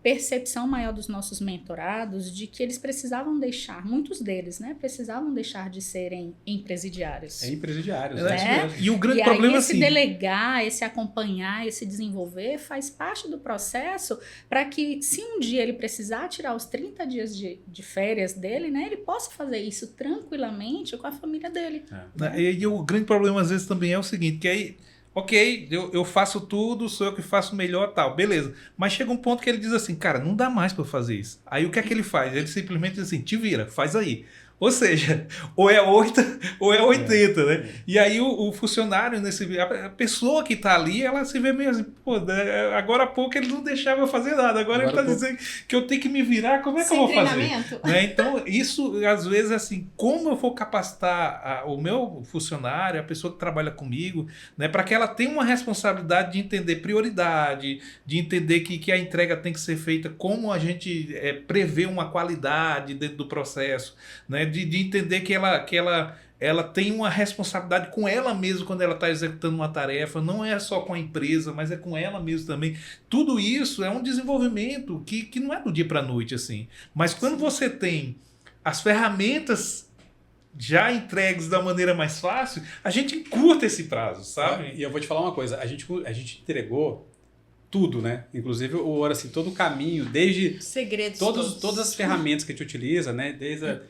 percepção maior dos nossos mentorados de que eles precisavam deixar, muitos deles, né, precisavam deixar de serem empresidiários. Empresidiários, né? E o grande e problema aí é esse assim, delegar, esse acompanhar, esse desenvolver faz parte do processo para que se um dia ele precisar tirar os 30 dias de férias dele, né, ele possa fazer isso tranquilamente com a família dele. Né? E o grande problema às vezes também é o seguinte, que aí ok, eu faço tudo, sou eu que faço melhor, tal, beleza. Mas chega um ponto que ele diz assim, cara, não dá mais para fazer isso. Aí o que é que ele faz? Ele simplesmente diz assim, te vira, faz aí. Ou seja, ou é 8 ou é 80, né? E aí o funcionário, a pessoa que está ali, ela se vê meio assim, pô, agora há pouco ele não deixava eu fazer nada, agora ele está dizendo que eu tenho que me virar, como é que eu vou fazer? Né? Então, isso, às vezes, assim, como eu vou capacitar o meu funcionário, a pessoa que trabalha comigo, né, para que ela tenha uma responsabilidade de entender prioridade, de entender que a entrega tem que ser feita como a gente prevê uma qualidade dentro do processo, né? De entender que ela tem uma responsabilidade com ela mesma quando ela está executando uma tarefa, não é só com a empresa, mas é com ela mesma também. Tudo isso é um desenvolvimento que não é do dia para a noite, assim. Mas quando você tem as ferramentas já entregues da maneira mais fácil, a gente encurta esse prazo, sabe? E eu vou te falar uma coisa, a gente entregou tudo, né? Inclusive assim, todo o caminho, desde segredos todas as ferramentas que a gente utiliza, né? Desde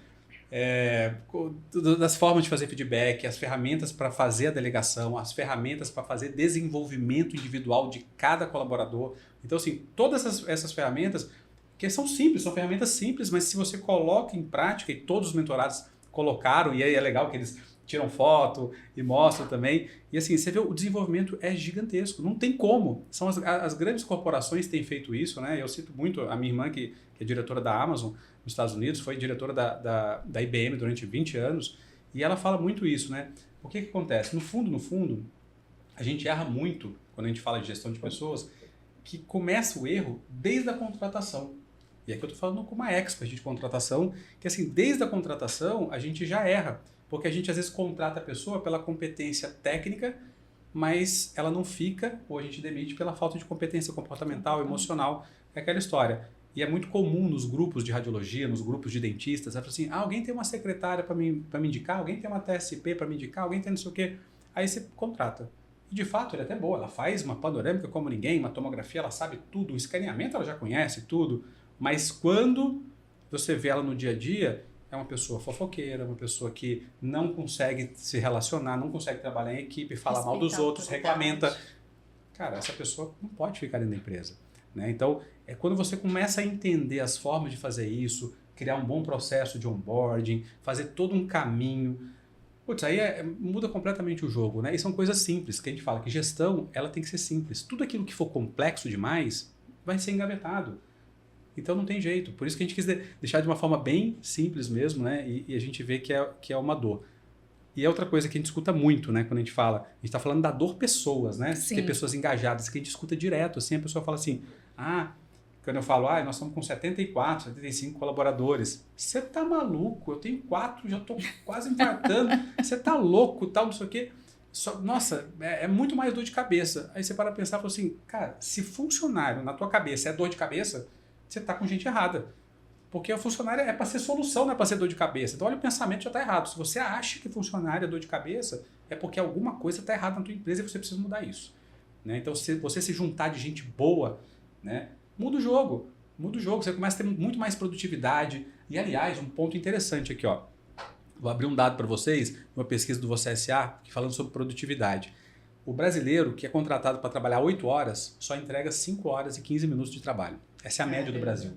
das formas de fazer feedback, as ferramentas para fazer a delegação, as ferramentas para fazer desenvolvimento individual de cada colaborador. Então, assim, todas essas ferramentas, que são simples, são ferramentas simples, mas se você coloca em prática, e todos os mentorados colocaram, e aí é legal que eles tiram foto e mostram também, e assim, você vê o desenvolvimento é gigantesco, não tem como. São as grandes corporações que têm feito isso, né? Eu cito muito a minha irmã, que é diretora da Amazon nos Estados Unidos, foi diretora da IBM durante 20 anos, e ela fala muito isso, né? O que acontece? No fundo, a gente erra muito quando a gente fala de gestão de pessoas, que começa o erro desde a contratação. E aqui eu estou falando com uma expert de contratação, que assim, desde a contratação a gente já erra, porque a gente às vezes contrata a pessoa pela competência técnica, mas ela não fica, ou a gente demite pela falta de competência comportamental, emocional, é aquela história. E é muito comum nos grupos de radiologia, nos grupos de dentistas, é assim, alguém tem uma secretária para me indicar, alguém tem uma TSP para me indicar, alguém tem não sei o quê. Aí você contrata. E de fato, ela é até boa, ela faz uma panorâmica como ninguém, uma tomografia, ela sabe tudo, um escaneamento ela já conhece tudo, mas quando você vê ela no dia a dia, é uma pessoa fofoqueira, uma pessoa que não consegue se relacionar, não consegue trabalhar em equipe, fala mal dos outros, reclamenta. Cara, essa pessoa não pode ficar dentro da empresa, né? Então, é quando você começa a entender as formas de fazer isso, criar um bom processo de onboarding, fazer todo um caminho. Putz, aí muda completamente o jogo, né? E são coisas simples, que a gente fala que gestão, ela tem que ser simples. Tudo aquilo que for complexo demais vai ser engavetado. Então não tem jeito. Por isso que a gente quis deixar de uma forma bem simples mesmo, né? E a gente vê que é uma dor. E é outra coisa que a gente escuta muito, né? Quando a gente fala, a gente está falando da dor pessoas, né? Sim. Ter pessoas engajadas, que a gente escuta direto, assim, a pessoa fala assim, quando eu falo, nós estamos com 74, 75 colaboradores. Você tá maluco? Eu tenho 4, já tô quase infartando. Você tá louco, tal, não sei o quê. Nossa, é muito mais dor de cabeça. Aí você para pensar e fala assim, cara, se funcionário na tua cabeça é dor de cabeça, você tá com gente errada. Porque o funcionário é para ser solução, não é para ser dor de cabeça. Então, olha, o pensamento já está errado. Se você acha que funcionário é dor de cabeça, é porque alguma coisa está errada na tua empresa e você precisa mudar isso. Né? Então, se você se juntar de gente boa, né, muda o jogo. Muda o jogo. Você começa a ter muito mais produtividade. E, aliás, um ponto interessante aqui, ó. Vou abrir um dado para vocês, uma pesquisa do Você SA, falando sobre produtividade. O brasileiro que é contratado para trabalhar 8 horas, só entrega 5 horas e 15 minutos de trabalho. Essa é a média do Brasil.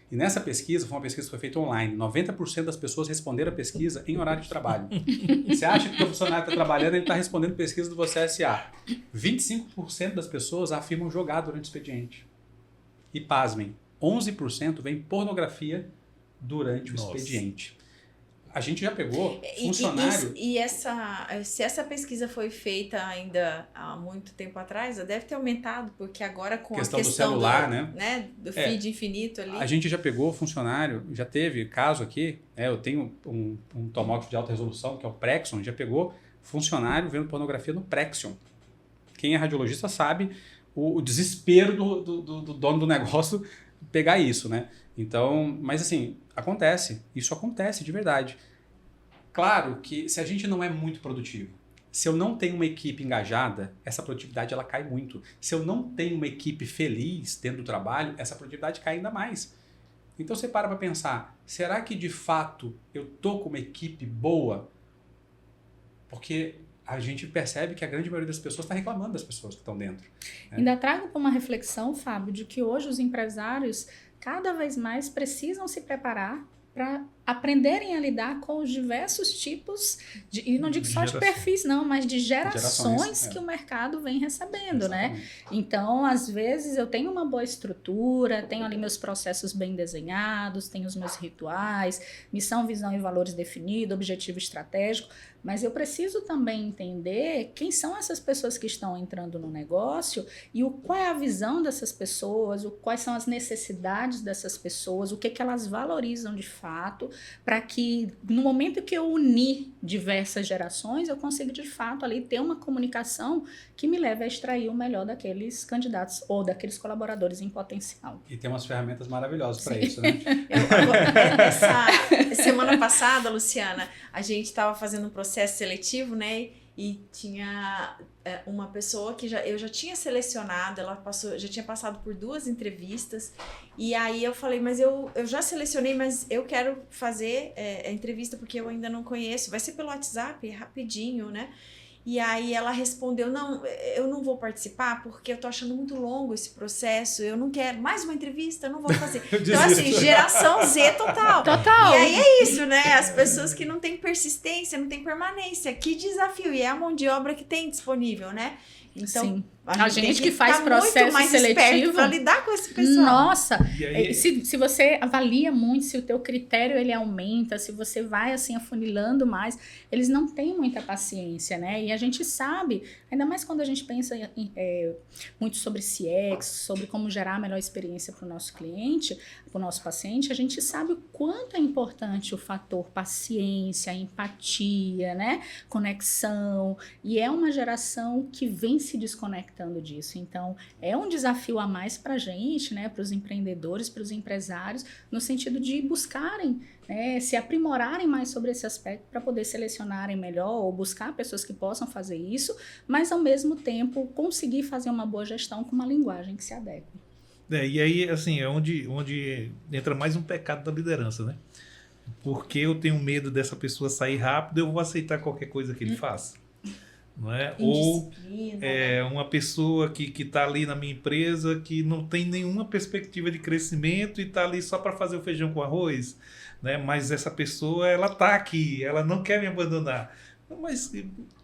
E nessa pesquisa, foi uma pesquisa que foi feita online, 90% das pessoas responderam a pesquisa em horário de trabalho. Você acha que o funcionário está trabalhando, ele está respondendo pesquisa do Você SA. 25% das pessoas afirmam jogar durante o expediente. E pasmem, 11% vem pornografia durante o expediente. A gente já pegou funcionário... Se essa pesquisa foi feita ainda há muito tempo atrás, deve ter aumentado, porque agora com a questão do celular, né? Do feed infinito ali. A gente já pegou funcionário, já teve caso aqui, eu tenho um tomógrafo de alta resolução, que é o Prexion, já pegou funcionário vendo pornografia no Prexion. Quem é radiologista sabe o desespero do dono do negócio pegar isso, né? Então, mas assim, isso acontece de verdade. Claro que se a gente não é muito produtivo, se eu não tenho uma equipe engajada, essa produtividade ela cai muito. Se eu não tenho uma equipe feliz dentro do trabalho, essa produtividade cai ainda mais. Então você para pensar, será que de fato eu tô com uma equipe boa? Porque a gente percebe que a grande maioria das pessoas está reclamando das pessoas que estão dentro. Né? Ainda trago para uma reflexão, Fábio, de que hoje os empresários cada vez mais precisam se preparar para aprenderem a lidar com os diversos tipos, e não digo só de perfis não, mas de gerações que o mercado vem recebendo, Exatamente. né? Então, às vezes, eu tenho uma boa estrutura, tenho ali meus processos bem desenhados, tenho os meus rituais, missão, visão e valores definidos, objetivo estratégico, mas eu preciso também entender quem são essas pessoas que estão entrando no negócio e qual é a visão dessas pessoas, quais são as necessidades dessas pessoas, o que elas valorizam de fato, para que no momento que eu unir diversas gerações, eu consiga de fato ali ter uma comunicação que me leve a extrair o melhor daqueles candidatos ou daqueles colaboradores em potencial. E tem umas ferramentas maravilhosas para isso, né? Essa semana passada, Luciana, a gente estava fazendo um processo seletivo, né? E tinha uma pessoa que eu já tinha selecionado, já tinha passado por 2 entrevistas, e aí eu falei, mas eu já selecionei, mas eu quero fazer a entrevista porque eu ainda não conheço, vai ser pelo WhatsApp, rapidinho, né? E aí ela respondeu, não, eu não vou participar porque eu tô achando muito longo esse processo, eu não quero mais uma entrevista, eu não vou fazer. Então assim, geração Z total. Total. E aí é isso, né? As pessoas que não têm persistência, não têm permanência, que desafio. E é a mão de obra que tem disponível, né? Então, sim. A gente que faz muito processo mais seletivo para lidar com esse pessoal. Nossa, aí... se você avalia muito, se o teu critério ele aumenta, se você vai assim afunilando mais, eles não têm muita paciência, né? E a gente sabe, ainda mais quando a gente pensa muito sobre CX, sobre como gerar a melhor experiência para o nosso cliente, para o nosso paciente, a gente sabe o quanto é importante o fator paciência, empatia, né? Conexão, e é uma geração que vem se desconectando disso. Então, é um desafio a mais para a gente, né, para os empreendedores, para os empresários, no sentido de buscarem, né, se aprimorarem mais sobre esse aspecto para poder selecionarem melhor ou buscar pessoas que possam fazer isso, mas, ao mesmo tempo, conseguir fazer uma boa gestão com uma linguagem que se adeque. E aí, assim, é onde entra mais um pecado da liderança, né? Porque eu tenho medo dessa pessoa sair rápido, eu vou aceitar qualquer coisa que ele faça. Não é? Ou uma pessoa que está ali na minha empresa que não tem nenhuma perspectiva de crescimento e está ali só para fazer o feijão com arroz, né? Mas essa pessoa ela está aqui, ela não quer me abandonar. Mas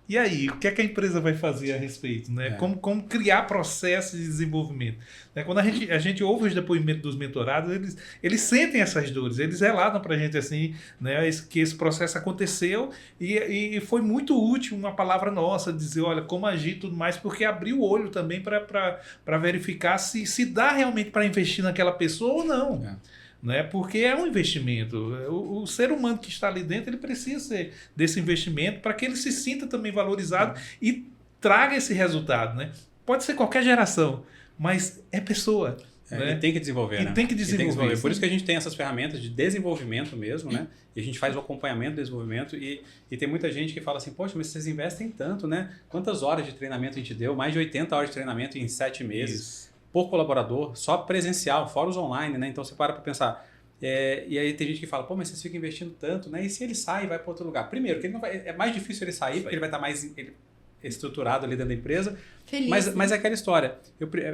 E aí, o que é que a empresa vai fazer a respeito? Né? Como criar processos de desenvolvimento? Né? Quando a gente ouve os depoimentos dos mentorados, eles sentem essas dores, eles relatam para a gente assim, né, que esse processo aconteceu e foi muito útil uma palavra nossa, dizer, olha, como agir e tudo mais, porque abriu o olho também para verificar se dá realmente para investir naquela pessoa ou não. Né? Porque é um investimento. O ser humano que está ali dentro, ele precisa desse investimento para que ele se sinta também valorizado e traga esse resultado. Né? Pode ser qualquer geração, mas é pessoa. Né? E tem que desenvolver, e né? Tem que desenvolver. Por isso que a gente tem essas ferramentas de desenvolvimento mesmo, né? E a gente faz o acompanhamento do desenvolvimento e tem muita gente que fala assim, poxa, mas vocês investem tanto, né? Quantas horas de treinamento a gente deu? Mais de 80 horas de treinamento em 7 meses. Isso. Por colaborador, só presencial, fora os online, né? Então você para pensar. E aí tem gente que fala, pô, mas vocês ficam investindo tanto, né? E se ele sai e vai para outro lugar? Primeiro, que ele não vai, é mais difícil ele sair, porque ele vai estar mais estruturado ali dentro da empresa. Feliz, mas é aquela história.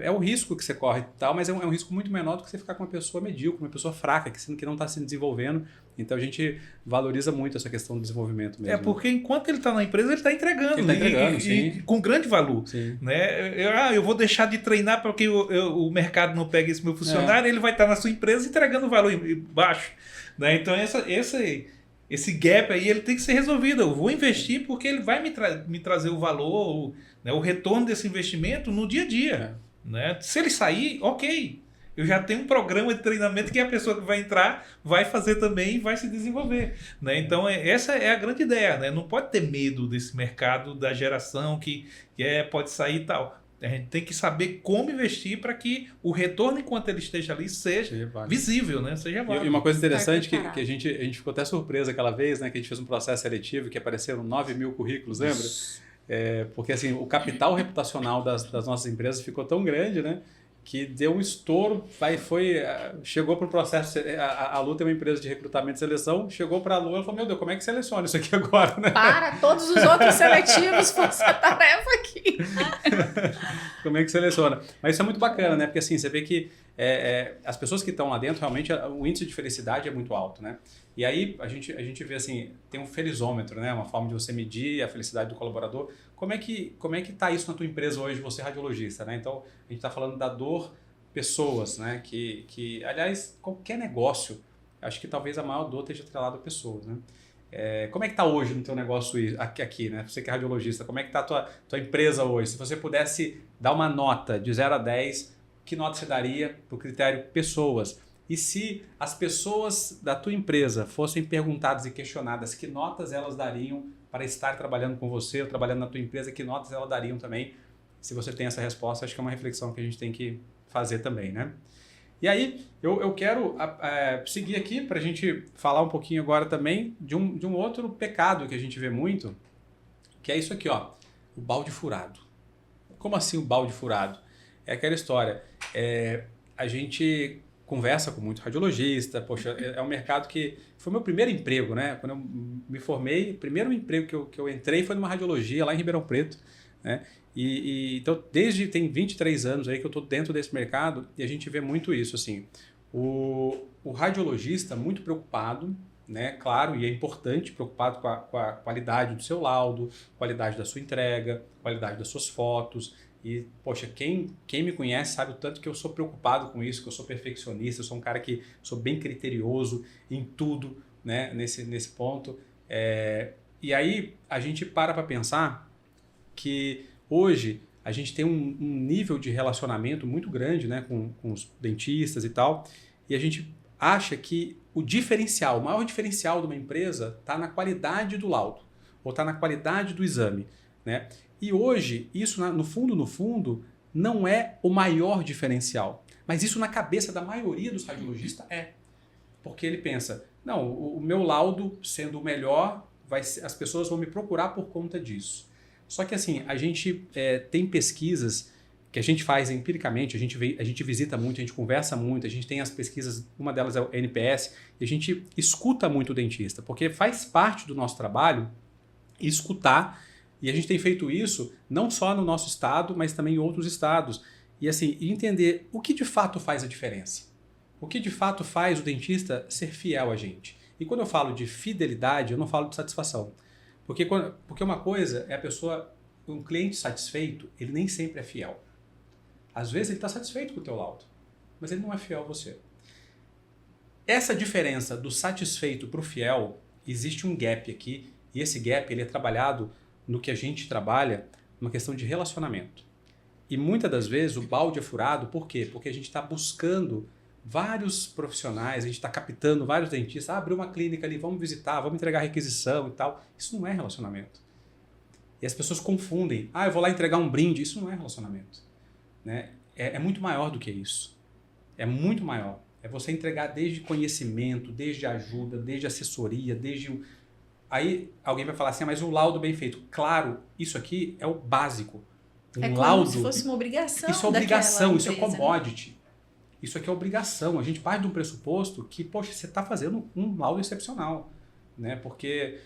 É o risco que você corre e tal, mas é um risco muito menor do que você ficar com uma pessoa medíocre, uma pessoa fraca, que não está se desenvolvendo. Então a gente valoriza muito essa questão do desenvolvimento mesmo. Porque enquanto ele está na empresa, ele está entregando. Ele está entregando, sim. E com grande valor. Sim. Né? Eu vou deixar de treinar porque o mercado não pega esse meu funcionário, ele vai estar na sua empresa entregando valor baixo. Né? Então esse gap aí ele tem que ser resolvido. Eu vou investir porque ele vai me trazer o valor, né, o retorno desse investimento no dia a dia. Né? Se ele sair, ok. Eu já tenho um programa de treinamento que a pessoa que vai entrar vai fazer também e vai se desenvolver. Né? Então, essa é a grande ideia. Né? Não pode ter medo desse mercado da geração que pode sair e tal. A gente tem que saber como investir para que o retorno, enquanto ele esteja ali, seja visível, né? Seja válido. E uma coisa interessante que a gente ficou até surpresa aquela vez, né? Que a gente fez um processo seletivo que apareceram 9.000 currículos, lembra? Porque assim, o capital reputacional das nossas empresas ficou tão grande, né? Que deu um estouro, chegou para o processo, a Lu tem uma empresa de recrutamento e seleção, chegou para a Lu e falou, meu Deus, como é que seleciona isso aqui agora? Né? Para todos os outros seletivos, fosse a tarefa aqui. Como é que seleciona? Mas isso é muito bacana, né? Porque assim, você vê que as pessoas que estão lá dentro, realmente, o índice de felicidade é muito alto, né? E aí a gente vê assim, tem um felizômetro, né? Uma forma de você medir a felicidade do colaborador. Como é que está isso na tua empresa hoje, você radiologista, né? Então, a gente está falando da dor pessoas, né? Que, aliás, qualquer negócio, acho que talvez a maior dor esteja atrelada a pessoas, né? Como é que está hoje no teu negócio aqui, né? Você que é radiologista, como é que está a tua empresa hoje? Se você pudesse dar uma nota de 0 a 10, que nota você daria para o critério pessoas? E se as pessoas da tua empresa fossem perguntadas e questionadas que notas elas dariam para estar trabalhando com você ou trabalhando na tua empresa, que notas elas dariam também? Se você tem essa resposta, acho que é uma reflexão que a gente tem que fazer também, né? E aí, eu quero seguir aqui para a gente falar um pouquinho agora também de um outro pecado que a gente vê muito, que é isso aqui, ó, o balde furado. Como assim o balde furado? É aquela história, a gente conversa com muito radiologista, poxa, é um mercado que foi meu primeiro emprego, né? Quando eu me formei, o primeiro emprego que eu entrei foi numa radiologia lá em Ribeirão Preto, né? Então, tem 23 anos aí que eu estou dentro desse mercado e a gente vê muito isso, assim, o radiologista muito preocupado, né? Claro, e é importante, preocupado com a qualidade do seu laudo, qualidade da sua entrega, qualidade das suas fotos. E, poxa, quem me conhece sabe o tanto que eu sou preocupado com isso, que eu sou perfeccionista, eu sou um cara que sou bem criterioso em tudo, né, nesse ponto. E aí a gente para pensar que hoje a gente tem um nível de relacionamento muito grande, né, com os dentistas e tal, e a gente acha que o maior diferencial de uma empresa está na qualidade do laudo, ou está na qualidade do exame, né? E hoje, isso no fundo, não é o maior diferencial. Mas isso na cabeça da maioria dos radiologistas é. Porque ele pensa, não, o meu laudo sendo o melhor, as pessoas vão me procurar por conta disso. Só que assim, a gente tem pesquisas que a gente faz empiricamente, a gente visita muito, a gente conversa muito, a gente tem as pesquisas, uma delas é o NPS, e a gente escuta muito o dentista, porque faz parte do nosso trabalho escutar. E a gente tem feito isso não só no nosso estado, mas também em outros estados. E assim, entender o que de fato faz a diferença. O que de fato faz o dentista ser fiel a gente. E quando eu falo de fidelidade, eu não falo de satisfação. Porque uma coisa é um cliente satisfeito, ele nem sempre é fiel. Às vezes ele está satisfeito com o teu laudo, mas ele não é fiel a você. Essa diferença do satisfeito para o fiel, existe um gap aqui, e esse gap ele é trabalhado no que a gente trabalha, numa questão de relacionamento. E muitas das vezes o balde é furado, por quê? Porque a gente está buscando vários profissionais, a gente está captando vários dentistas, abriu uma clínica ali, vamos visitar, vamos entregar requisição e tal. Isso não é relacionamento. E as pessoas confundem, eu vou lá entregar um brinde, isso não é relacionamento. Né? É muito maior do que isso. É muito maior. É você entregar desde conhecimento, desde ajuda, desde assessoria, desde... Aí alguém vai falar assim, mas o laudo bem feito. Claro, isso aqui é o básico. Como se fosse uma obrigação. Isso é obrigação, empresa, isso é commodity. Né? Isso aqui é obrigação. A gente parte de um pressuposto que, poxa, você está fazendo um laudo excepcional. Né? Porque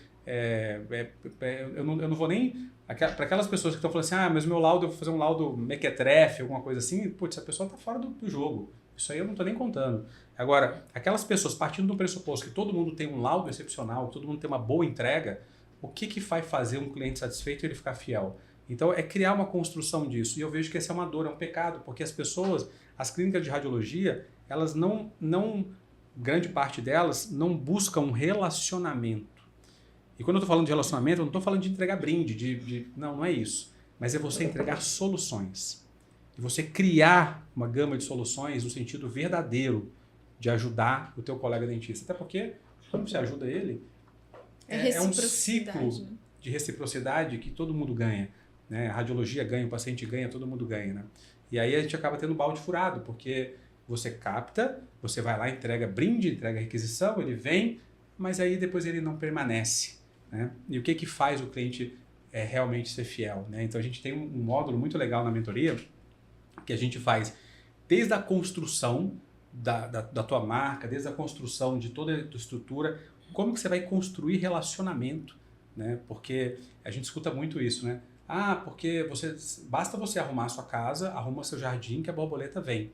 eu não vou nem... Para aquelas pessoas que estão falando assim, mas meu laudo, eu vou fazer um laudo mequetrefe, alguma coisa assim, putz, a pessoa está fora do jogo. Isso aí eu não estou nem contando. Agora, aquelas pessoas partindo do pressuposto que todo mundo tem um laudo excepcional, todo mundo tem uma boa entrega, o que vai fazer um cliente satisfeito e ele ficar fiel? Então, é criar uma construção disso. E eu vejo que essa é uma dor, é um pecado, porque as pessoas, as clínicas de radiologia, elas não grande parte delas, não buscam um relacionamento. E quando eu estou falando de relacionamento, eu não estou falando de entregar brinde, não é isso. Mas é você entregar soluções. E você criar uma gama de soluções no sentido verdadeiro de ajudar o teu colega dentista. Até porque, quando você ajuda ele, é um ciclo de reciprocidade que todo mundo ganha. Né? A radiologia ganha, o paciente ganha, todo mundo ganha. Né? E aí a gente acaba tendo balde furado, porque você capta, você vai lá, entrega brinde, entrega requisição, ele vem, mas aí depois ele não permanece. Né? E o que faz o cliente realmente ser fiel? Né? Então a gente tem um módulo muito legal na mentoria, que a gente faz desde a construção da tua marca, desde a construção de toda a tua estrutura, como que você vai construir relacionamento, né? Porque a gente escuta muito isso, né? Porque basta você arrumar a sua casa, arruma seu jardim que a borboleta vem.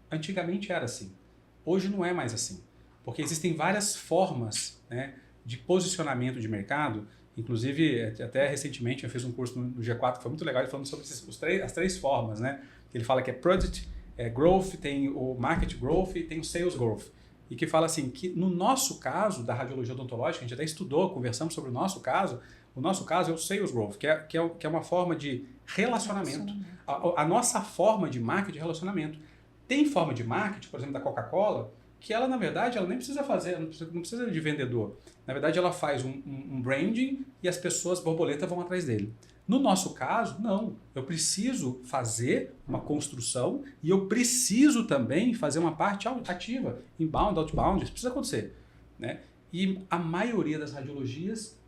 Antigamente era assim. Hoje não é mais assim. Porque existem várias formas, né, de posicionamento de mercado. Inclusive, até recentemente eu fiz um curso no G4 que foi muito legal, falando sobre as três formas, né? Ele fala que é Product Growth, tem o Market Growth e tem o Sales Growth. E que fala assim, que no nosso caso, da radiologia odontológica, a gente até estudou, conversamos sobre o nosso caso é o Sales Growth, que é uma forma de relacionamento. A nossa forma de marketing de relacionamento. Tem forma de marketing, por exemplo, da Coca-Cola, que ela, na verdade, ela nem precisa fazer, não precisa de vendedor. Na verdade, ela faz um branding e as pessoas, borboleta, vão atrás dele. No nosso caso, não. Eu preciso fazer uma construção e eu preciso também fazer uma parte ativa, inbound, outbound, isso precisa acontecer. Né? E a maioria das radiologias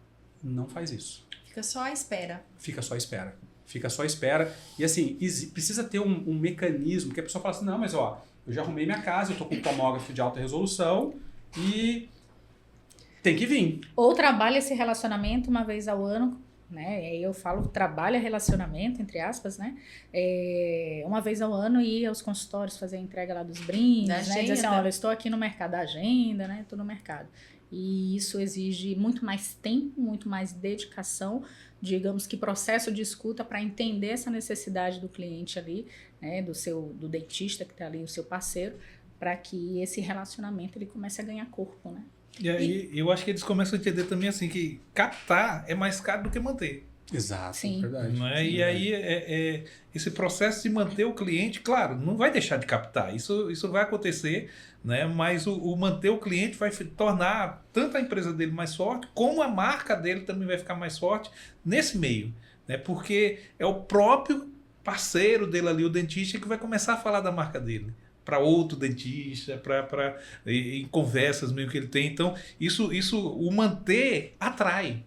não faz isso. Fica só à espera. Fica só à espera. E assim, precisa ter um mecanismo que a pessoa fala assim, não, mas eu já arrumei minha casa, eu estou com um tomógrafo de alta resolução e tem que vir. Ou trabalha esse relacionamento uma vez ao ano, né? Eu falo trabalha relacionamento, entre aspas, né? Uma vez ao ano ir aos consultórios fazer a entrega lá dos brindes, né? Dizer assim, olha, eu estou aqui no mercado da agenda, né? Estou no mercado. E isso exige muito mais tempo, muito mais dedicação, digamos que processo de escuta para entender essa necessidade do cliente ali, né? Do dentista que está ali, o seu parceiro, para que esse relacionamento ele comece a ganhar corpo, né? E aí eu acho que eles começam a entender também assim que captar é mais caro do que manter. Exato, sim. Verdade. Não é? Sim, e aí esse processo de manter o cliente, claro, não vai deixar de captar, isso vai acontecer, né? Mas o manter o cliente vai tornar tanto a empresa dele mais forte, como a marca dele também vai ficar mais forte nesse meio, né? Porque é o próprio parceiro dele ali, o dentista, que vai começar a falar da marca dele para outro dentista, em conversas mesmo que ele tem. Então, o manter atrai.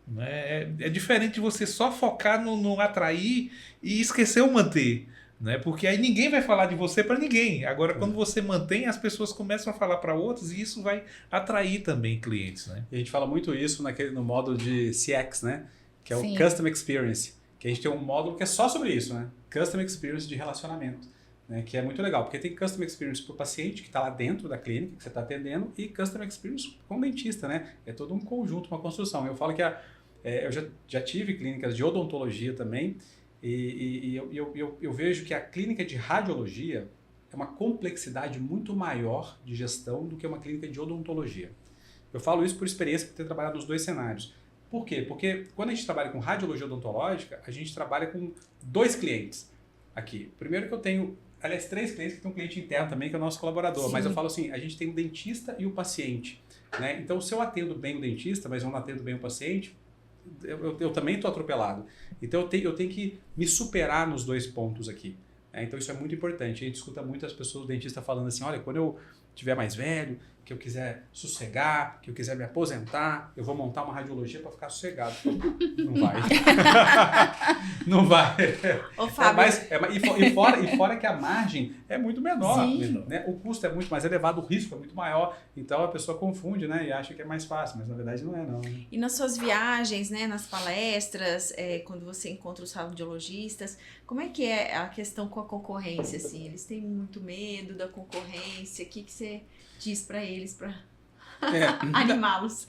Né? É diferente de você só focar no atrair e esquecer o manter. Né? Porque aí ninguém vai falar de você para ninguém. Agora, quando você mantém, as pessoas começam a falar para outros e isso vai atrair também clientes. Né? E a gente fala muito isso no módulo de CX, né? Que é o Sim. Customer Experience. Que a gente tem um módulo que é só sobre isso, né? Customer Experience de relacionamento. Né, que é muito legal, porque tem Customer Experience para o paciente que está lá dentro da clínica que você está atendendo e Customer Experience com o dentista, né? É todo um conjunto, uma construção. Eu falo que eu já tive clínicas de odontologia também, e eu vejo que a clínica de radiologia é uma complexidade muito maior de gestão do que uma clínica de odontologia. Eu falo isso por experiência, por ter trabalhado nos dois cenários. Por quê? Porque quando a gente trabalha com radiologia odontológica, a gente trabalha com 2 clientes aqui. Primeiro que eu tenho, aliás, 3 clientes que tem um cliente interno também, que é o nosso colaborador. Sim. Mas eu falo assim, a gente tem o dentista e o paciente. Né? Então, se eu atendo bem o dentista, mas eu não atendo bem o paciente, eu também estou atropelado. Então, eu tenho que me superar nos 2 pontos aqui. Então, isso é muito importante. A gente escuta muitas pessoas, o dentista falando assim, olha, quando eu tiver mais velho, que eu quiser sossegar, que eu quiser me aposentar, eu vou montar uma radiologia para ficar sossegado. Não vai. Não vai. Ô, Fábio. E fora que a margem é muito menor. Né? O custo é muito mais elevado, o risco é muito maior. Então a pessoa confunde, né? E acha que é mais fácil, mas na verdade não é, não. E nas suas viagens, né? Nas palestras, quando você encontra os radiologistas, como é que é a questão com a concorrência? Assim? Eles têm muito medo da concorrência? O que você diz para eles para animá-los?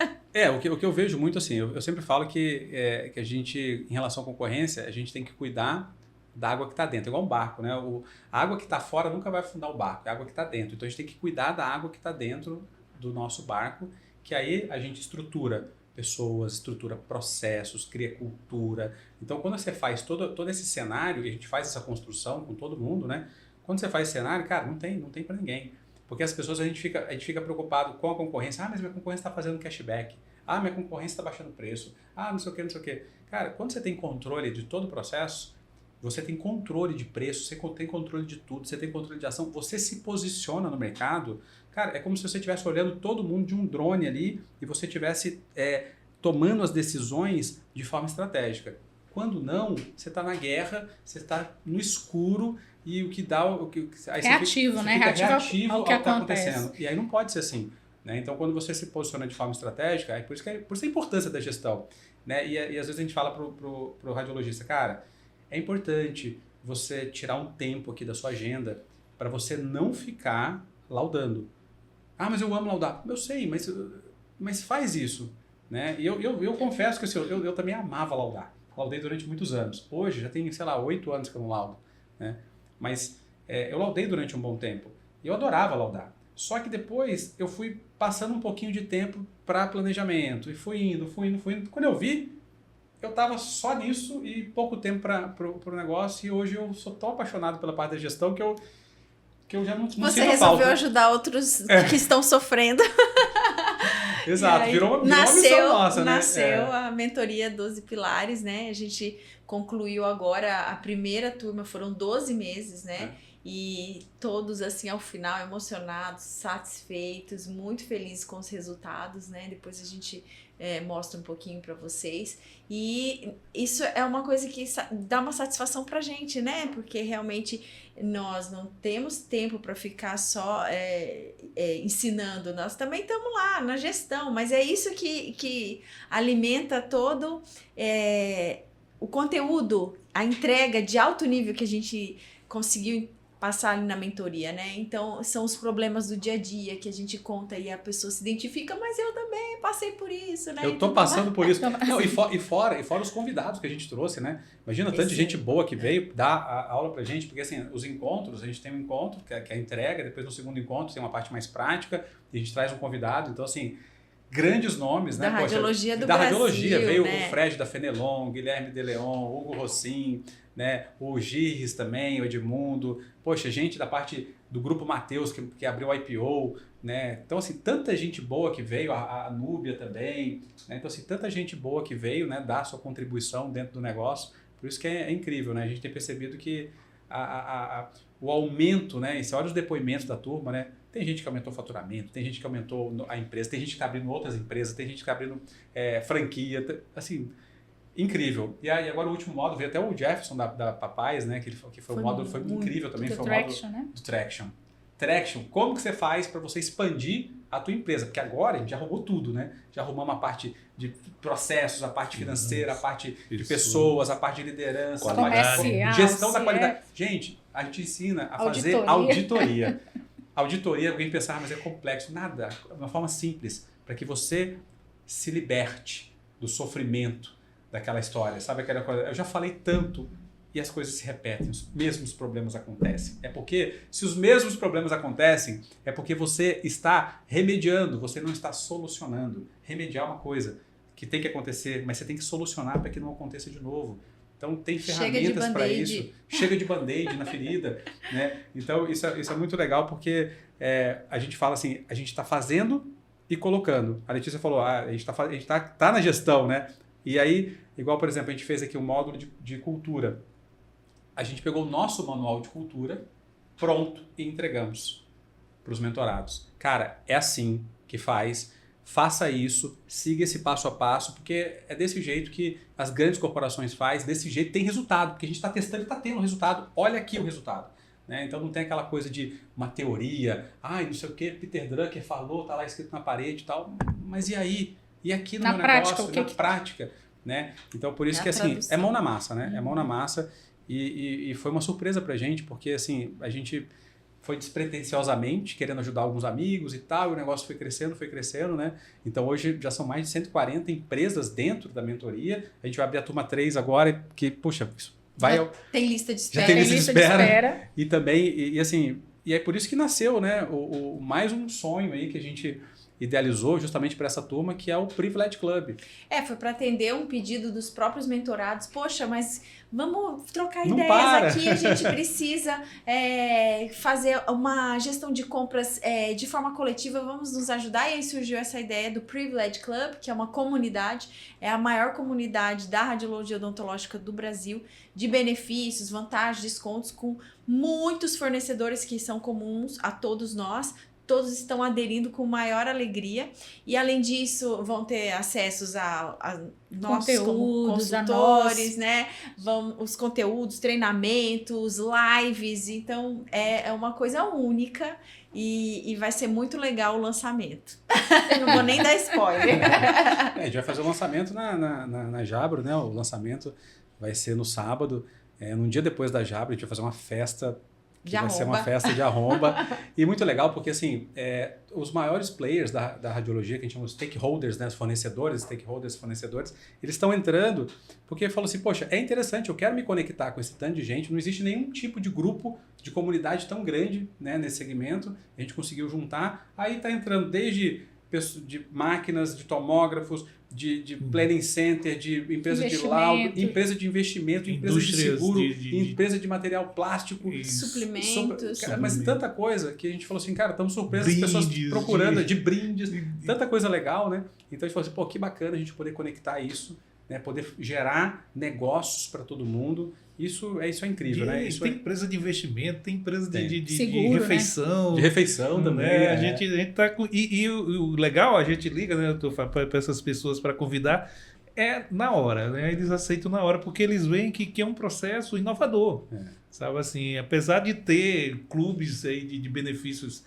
O que eu vejo muito assim, eu sempre falo que a gente, em relação à concorrência, a gente tem que cuidar da água que está dentro, igual um barco, né? A água que está fora nunca vai afundar o barco, é a água que está dentro. Então a gente tem que cuidar da água que está dentro do nosso barco, que aí a gente estrutura pessoas, estrutura processos, cria cultura. Então quando você faz todo esse cenário, e a gente faz essa construção com todo mundo, né? Quando você faz esse cenário, cara, não tem para ninguém. Porque as pessoas, a gente fica preocupado com a concorrência. Ah, mas minha concorrência está fazendo cashback. Ah, minha concorrência está baixando o preço. Ah, não sei o que, não sei o que. Cara, quando você tem controle de todo o processo, você tem controle de preço, você tem controle de tudo, você tem controle de ação, você se posiciona no mercado. Cara, é como se você estivesse olhando todo mundo de um drone ali e você estivesse tomando as decisões de forma estratégica. Quando não, você está na guerra, você está no escuro e o que dá... Aí reativo, né? Reativo ao que está acontecendo. E aí não pode ser assim. Né? Então, quando você se posiciona de forma estratégica, por isso a importância da gestão. Né? E às vezes a gente fala pro radiologista, cara, é importante você tirar um tempo aqui da sua agenda para você não ficar laudando. Ah, mas eu amo laudar. Eu sei, mas faz isso. Né? E eu confesso que assim, eu também amava laudar. Laudei durante muitos anos. Hoje, já tem, 8 anos que eu não laudo. Né? Mas eu laudei durante um bom tempo. E eu adorava laudar. Só que depois eu fui passando um pouquinho de tempo para planejamento. E fui indo. Quando eu vi, eu estava só nisso e pouco tempo para o negócio. E hoje eu sou tão apaixonado pela parte da gestão que eu já não sinto falta. Você resolveu ajudar outros que estão sofrendo. Exato, virou uma missão nossa, né? Nasceu a mentoria 12 Pilares, né? A gente concluiu agora a primeira turma, foram 12 meses, né? E todos, assim, ao final, emocionados, satisfeitos, muito felizes com os resultados, né? Depois a gente mostra um pouquinho para vocês. E isso é uma coisa que dá uma satisfação pra gente, né? Porque realmente nós não temos tempo para ficar só ensinando. Nós também estamos lá na gestão, mas é isso que alimenta todo o conteúdo, a entrega de alto nível que a gente conseguiu passar ali na mentoria, né? Então, são os problemas do dia a dia que a gente conta e a pessoa se identifica, mas eu também passei por isso, né? Eu tô passando por isso. Não, e fora os convidados que a gente trouxe, né? Imagina tanta gente boa que veio dar a aula pra gente, porque assim, os encontros, a gente tem um encontro, que é a entrega, depois no segundo encontro tem uma parte mais prática, e a gente traz um convidado, então assim, grandes nomes, da né? Radiologia do da Brasil, radiologia, veio né? o Fred da Fenelon, Guilherme de Leon, Hugo Rossim, né? O Gires também, o Edmundo, poxa, gente da parte do Grupo Mateus, que abriu o IPO, né? Então, assim, tanta gente boa que veio, a Núbia também, né? Então, assim, tanta gente boa que veio, né? Dar sua contribuição dentro do negócio, por isso que é incrível, né? A gente tem percebido que o aumento, né? E você olha os depoimentos da turma, né? Tem gente que aumentou o faturamento, tem gente que aumentou a empresa, tem gente que está abrindo outras empresas, tem gente que está abrindo franquia, assim... Incrível. E aí agora o último módulo, veio até o Jefferson da Papais, né? Que foi um módulo, foi incrível também. Foi o módulo do Traction. Traction. Como que você faz para você expandir a tua empresa? Porque agora a gente já arrumou tudo, né? Já arrumamos a parte de processos, a parte financeira, a parte de pessoas, a parte de liderança, a parte de gestão da qualidade. Gente, a gente ensina a fazer auditoria. Auditoria, alguém pensar, mas é complexo. Nada. É uma forma simples para que você se liberte do sofrimento, daquela história, sabe aquela coisa? Eu já falei tanto e as coisas se repetem, os mesmos problemas acontecem. É porque, se os mesmos problemas acontecem, é porque você está remediando, você não está solucionando. Remediar é uma coisa que tem que acontecer, mas você tem que solucionar para que não aconteça de novo. Então, tem ferramentas para isso. Chega de band-aid na ferida. Né? Então, isso é muito legal, porque a gente fala assim, a gente está fazendo e colocando. A Letícia falou, a gente tá na gestão, né? E aí, igual, por exemplo, a gente fez aqui um módulo de cultura. A gente pegou o nosso manual de cultura, pronto, e entregamos para os mentorados. Cara, é assim que faz, faça isso, siga esse passo a passo, porque é desse jeito que as grandes corporações fazem, desse jeito tem resultado, porque a gente está testando e está tendo resultado, olha aqui o resultado. Né? Então não tem aquela coisa de uma teoria, não sei o que, Peter Drucker falou, tá lá escrito na parede e tal, mas e aí? E aqui no meu negócio, na prática? Né? Então por isso que assim, é mão na massa, né? É mão na massa. E foi uma surpresa pra gente, porque assim, a gente foi despretensiosamente querendo ajudar alguns amigos e tal, e o negócio foi crescendo, né? Então hoje já são mais de 140 empresas dentro da mentoria. A gente vai abrir a turma 3 agora, que, puxa, isso vai... Tem lista de espera. Já tem lista de espera. E também, e assim, e é por isso que nasceu, né? Mais um sonho aí que a gente idealizou justamente para essa turma, que é o Privilege Club. Foi para atender um pedido dos próprios mentorados. Poxa, mas vamos trocar Não ideias para. aqui, a gente precisa fazer uma gestão de compras de forma coletiva, vamos nos ajudar. E aí surgiu essa ideia do Privilege Club, que é uma comunidade, é a maior comunidade da radiologia odontológica do Brasil, de benefícios, vantagens, descontos, com muitos fornecedores que são comuns a todos nós. Todos estão aderindo com maior alegria. E, além disso, vão ter acessos a nossos consultores, né? Os conteúdos, treinamentos, lives. Então, é uma coisa única e vai ser muito legal o lançamento. Não vou nem dar spoiler. A gente vai fazer o lançamento na Jabro, né? O lançamento vai ser no sábado. Num dia depois da Jabro, a gente vai fazer uma festa... Vai ser uma festa de arromba. E muito legal porque, assim, os maiores players da radiologia, que a gente chama de stakeholders, né, os fornecedores, eles estão entrando porque falam assim, poxa, é interessante, eu quero me conectar com esse tanto de gente, não existe nenhum tipo de grupo, de comunidade tão grande, né, nesse segmento, a gente conseguiu juntar, aí está entrando desde máquinas, de tomógrafos, de planning center, de empresa de laudo, empresa de investimento, empresa de seguro, empresa de material plástico, suplementos. Mas tanta coisa que a gente falou assim, cara, estamos surpresos, as pessoas procurando de brindes, tanta coisa legal, né? Então a gente falou assim, pô, que bacana a gente poder conectar isso, né? Poder gerar negócios para todo mundo. Isso é incrível, né? Isso tem empresa de investimento, tem empresa de seguro, refeição. Né? De refeição também. A gente tá com. E o legal, a gente liga, né, para essas pessoas para convidar, na hora, né? Eles aceitam na hora, porque eles veem que é um processo inovador. Sabe assim, apesar de ter clubes aí de benefícios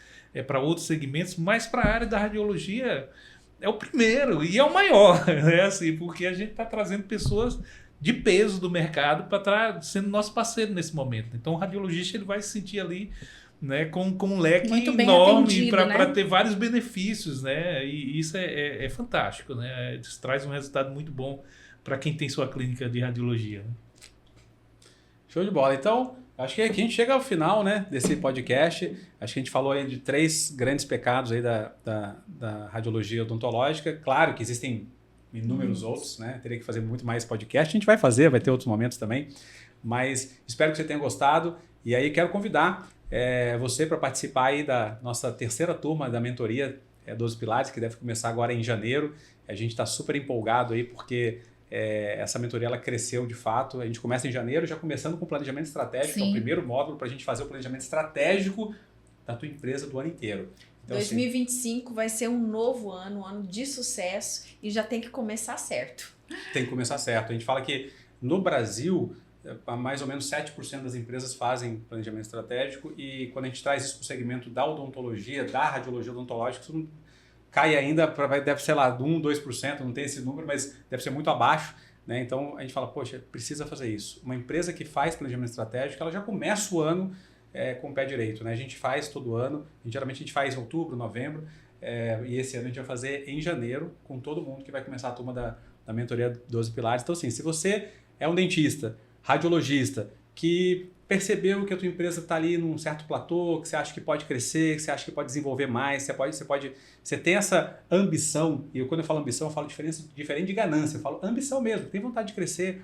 para outros segmentos, mas para a área da radiologia é o primeiro e é o maior, né? Assim, porque a gente está trazendo pessoas de peso do mercado para estar sendo nosso parceiro nesse momento. Então o radiologista ele vai se sentir ali, né, com um leque enorme para ter vários benefícios, né? E isso é fantástico, né? Isso traz um resultado muito bom para quem tem sua clínica de radiologia. Né? Show de bola. Então, acho que aqui a gente chega ao final, né, desse podcast. Acho que a gente falou aí de 3 grandes pecados aí da radiologia odontológica. Claro que existem inúmeros outros, né? Teria que fazer muito mais podcast. A gente vai fazer, vai ter outros momentos também. Mas espero que você tenha gostado. E aí quero convidar você para participar aí da nossa 3ª turma da mentoria 12 Pilares, que deve começar agora em janeiro. A gente está super empolgado aí porque essa mentoria ela cresceu de fato. A gente começa em janeiro, já começando com o planejamento estratégico. É o primeiro módulo para a gente fazer o planejamento estratégico da tua empresa do ano inteiro. Então, 2025 vai ser um novo ano, um ano de sucesso e já tem que começar certo. Tem que começar certo. A gente fala que no Brasil, mais ou menos 7% das empresas fazem planejamento estratégico e quando a gente traz isso para o segmento da odontologia, da radiologia odontológica, isso não cai ainda, deve ser lá 1%, 2%, não tem esse número, mas deve ser muito abaixo. Né? Então a gente fala, poxa, precisa fazer isso. Uma empresa que faz planejamento estratégico, ela já começa o ano com o pé direito, né? A gente faz todo ano, geralmente a gente faz em outubro, novembro, e esse ano a gente vai fazer em janeiro, com todo mundo que vai começar a turma da mentoria 12 Pilares. Então, assim, se você é um dentista, radiologista, que percebeu que a tua empresa está ali num certo platô, que você acha que pode crescer, que você acha que pode desenvolver mais, você tem essa ambição, e quando eu falo ambição, eu falo diferente de ganância, eu falo ambição mesmo, tem vontade de crescer,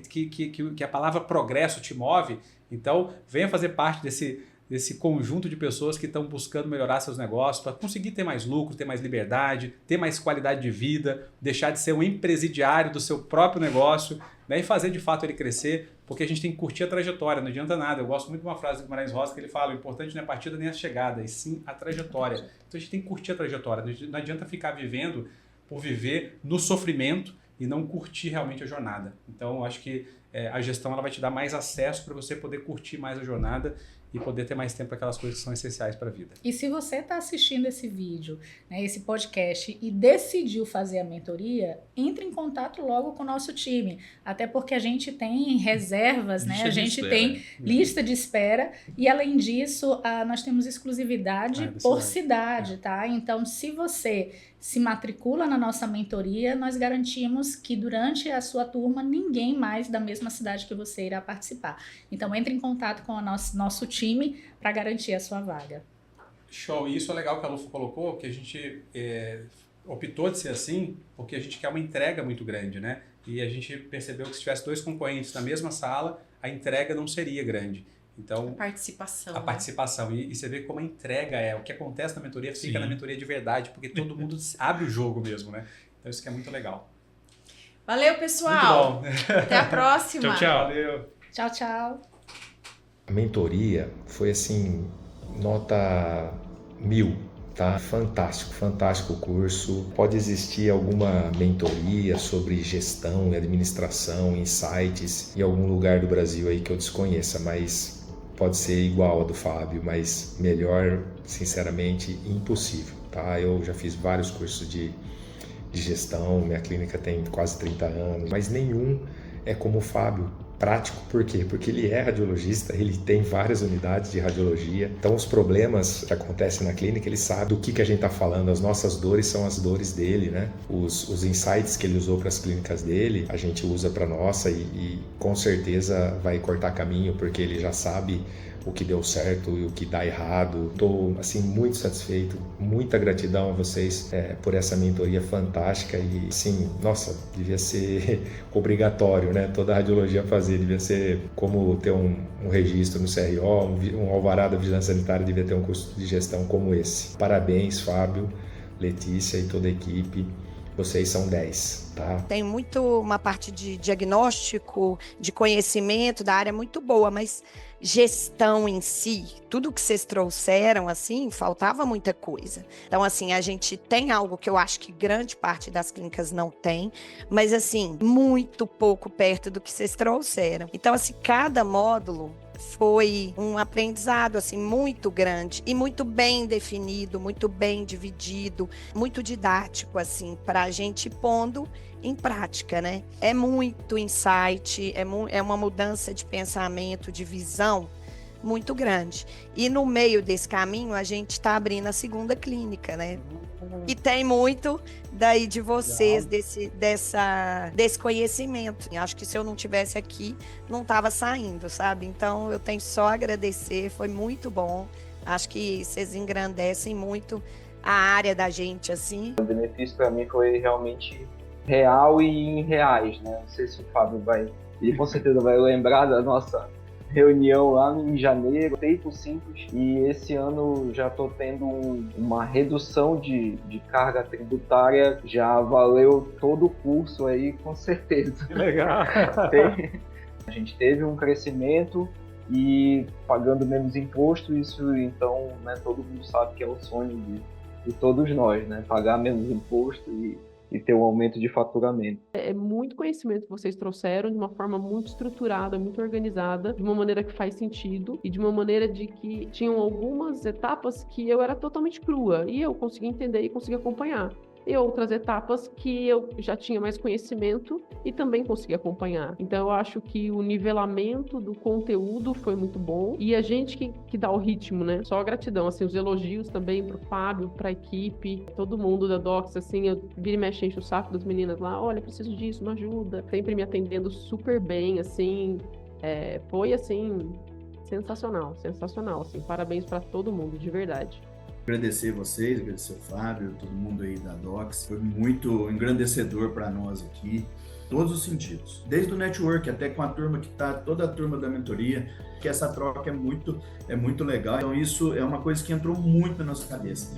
que a palavra progresso te move, então venha fazer parte desse conjunto de pessoas que estão buscando melhorar seus negócios para conseguir ter mais lucro, ter mais liberdade, ter mais qualidade de vida, deixar de ser um empresidiário do seu próprio negócio, né, e fazer de fato ele crescer, porque a gente tem que curtir a trajetória, não adianta nada. Eu gosto muito de uma frase do Guimarães Rosa que ele fala: o importante não é a partida nem a chegada, e sim a trajetória. Então a gente tem que curtir a trajetória, não adianta ficar vivendo por viver no sofrimento e não curtir realmente a jornada. Então eu acho que a gestão ela vai te dar mais acesso para você poder curtir mais a jornada e poder ter mais tempo para aquelas coisas que são essenciais para a vida. E se você está assistindo esse vídeo, né, esse podcast, e decidiu fazer a mentoria, entre em contato logo com o nosso time. Até porque a gente tem reservas, né? A gente tem lista de espera. E além disso, nós temos exclusividade por cidade, tá? Então, se você se matricula na nossa mentoria, nós garantimos que durante a sua turma ninguém mais da mesma cidade que você irá participar. Então entre em contato com o nosso time para garantir a sua vaga. Show! E isso é legal que a Lufa colocou, que a gente optou de ser assim, porque a gente quer uma entrega muito grande, né? E a gente percebeu que se tivesse 2 concorrentes na mesma sala, a entrega não seria grande. Então, a participação. E você vê como a entrega o que acontece na mentoria fica na mentoria de verdade, porque todo mundo abre o jogo mesmo, né? Então isso que é muito legal. Valeu, pessoal! Muito bom. Até a próxima! Tchau, tchau! Valeu! Tchau, tchau! A mentoria foi assim, nota 1000, tá? Fantástico o curso. Pode existir alguma mentoria sobre gestão e administração, insights, em algum lugar do Brasil aí que eu desconheça, mas pode ser igual a do Fábio, mas melhor, sinceramente, impossível, tá? Eu já fiz vários cursos de gestão, minha clínica tem quase 30 anos, mas nenhum é como o Fábio. Prático, por quê? Porque ele é radiologista, ele tem várias unidades de radiologia, então os problemas que acontecem na clínica, ele sabe do que a gente está falando, as nossas dores são as dores dele, né? Os insights que ele usou para as clínicas dele, a gente usa para nossa e com certeza vai cortar caminho, porque ele já sabe o que deu certo e o que dá errado. Estou assim muito satisfeito, muita gratidão a vocês por essa mentoria fantástica e assim, nossa, devia ser obrigatório, né? Toda a radiologia fazer, devia ser como ter um registro no CRO, um alvará da vigilância sanitária, devia ter um curso de gestão como esse. Parabéns, Fábio, Letícia e toda a equipe. Vocês são 10, tá? Tem muito uma parte de diagnóstico, de conhecimento da área muito boa, mas gestão em si, tudo que vocês trouxeram, assim, faltava muita coisa. Então, assim, a gente tem algo que eu acho que grande parte das clínicas não tem, mas, assim, muito pouco perto do que vocês trouxeram. Então, assim, cada módulo foi um aprendizado assim muito grande e muito bem definido, muito bem dividido, muito didático assim para a gente pondo em prática, né? É muito insight, é uma mudança de pensamento, de visão muito grande. E no meio desse caminho a gente está abrindo a segunda clínica, né? E tem muito daí de vocês, desse conhecimento. Acho que se eu não tivesse aqui, não estava saindo, sabe? Então, eu tenho só a agradecer, foi muito bom. Acho que vocês engrandecem muito a área da gente, assim. O benefício para mim foi realmente real e em reais, né? Não sei se o Fábio ele com certeza vai lembrar da nossa reunião lá em janeiro, tempo simples, e esse ano já estou tendo uma redução de carga tributária, já valeu todo o curso aí, com certeza. Que legal! A gente teve um crescimento e pagando menos imposto, isso então, né, todo mundo sabe que é o sonho de todos nós, né, pagar menos imposto e ter um aumento de faturamento. É muito conhecimento que vocês trouxeram de uma forma muito estruturada, muito organizada, de uma maneira que faz sentido e de uma maneira de que tinham algumas etapas que eu era totalmente crua e eu consegui entender e consegui acompanhar. e outras etapas que eu já tinha mais conhecimento e também consegui acompanhar. Então eu acho que o nivelamento do conteúdo foi muito bom e a gente que dá o ritmo, né? Só gratidão, assim, os elogios também pro Fábio, pra equipe, todo mundo da Docs, assim, eu vira e mexe, enche o saco das meninas lá, olha, preciso disso, me ajuda. Sempre me atendendo super bem, assim, foi, assim, sensacional, assim, parabéns pra todo mundo, de verdade. Agradecer vocês, agradecer o Fábio, todo mundo aí da Docs, foi muito engrandecedor para nós aqui, todos os sentidos, desde o network até com a turma que está, toda a turma da mentoria, que essa troca é muito legal, então isso é uma coisa que entrou muito na nossa cabeça,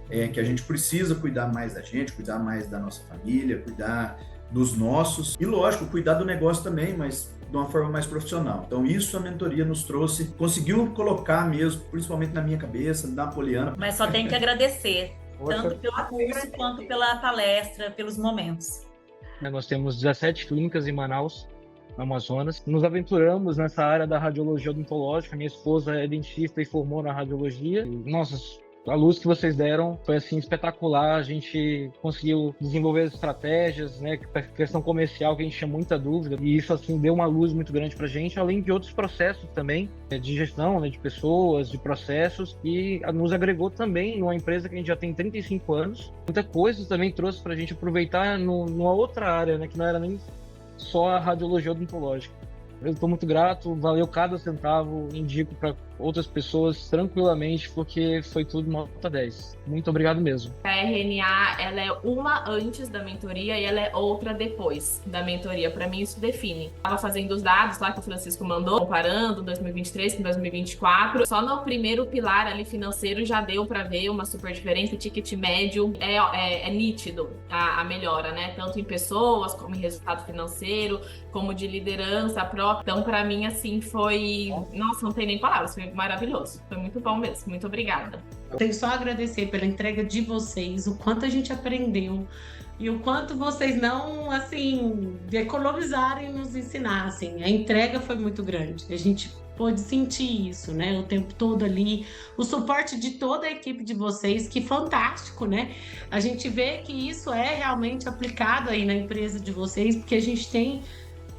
que a gente precisa cuidar mais da gente, cuidar mais da nossa família, cuidar dos nossos, e lógico, cuidar do negócio também, mas de uma forma mais profissional. Então isso a mentoria nos trouxe, conseguiu colocar mesmo, principalmente na minha cabeça, da Poliana. Mas só tenho que agradecer, Poxa. tanto pelo curso quanto pela palestra, pelos momentos. Nós temos 17 clínicas em Manaus, no Amazonas. Nos aventuramos nessa área da radiologia odontológica. Minha esposa é dentista e formou na radiologia. Nossa, a luz que vocês deram foi assim espetacular. A gente conseguiu desenvolver estratégias, né, questão comercial que a gente tinha muita dúvida, e isso assim deu uma luz muito grande pra gente, além de outros processos também de gestão, né, de pessoas, de processos, e nos agregou também numa empresa que a gente já tem 35 anos. Muita coisa também trouxe pra gente aproveitar numa outra área, né, que não era nem só a radiologia odontológica. Eu estou muito grato, valeu cada centavo, indico para outras pessoas tranquilamente, porque foi tudo nota 10. Muito obrigado mesmo. A RNA, ela é uma antes da mentoria e ela é outra depois da mentoria. Para mim, isso define. Estava fazendo os dados lá que o Francisco mandou, comparando 2023 com 2024. Só no primeiro pilar ali financeiro já deu para ver uma super diferença. Ticket médio é nítido a melhora, né? Tanto em pessoas, como em resultado financeiro, como de liderança própria. Então, para mim, assim, foi... Nossa, não tem nem palavras. Foi maravilhoso. Foi muito bom mesmo. Muito obrigada. Tenho só a agradecer pela entrega de vocês, o quanto a gente aprendeu e o quanto vocês não, assim, economizaram em nos ensinar, assim. A entrega foi muito grande. A gente pôde sentir isso, né? O tempo todo ali. O suporte de toda a equipe de vocês, que fantástico, né? A gente vê que isso é realmente aplicado aí na empresa de vocês, porque a gente tem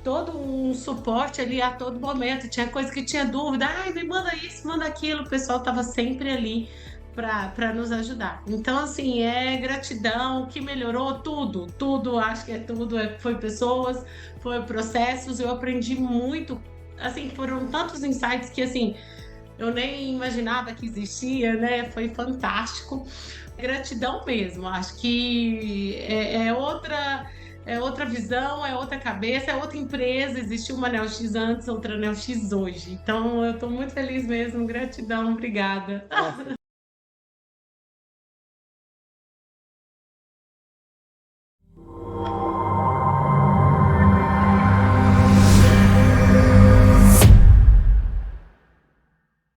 todo um suporte ali a todo momento. Tinha coisa que tinha dúvida, me manda isso, manda aquilo. O pessoal estava sempre ali para nos ajudar. Então, assim, gratidão, que melhorou tudo, acho que tudo, foi pessoas, foi processos. Eu aprendi muito, assim, foram tantos insights que, assim, eu nem imaginava que existia, né? Foi fantástico. Gratidão mesmo, acho que é outra visão, é outra cabeça, é outra empresa. Existiu uma NeoX antes, outra NeoX hoje. Então, eu estou muito feliz mesmo. Gratidão, obrigada.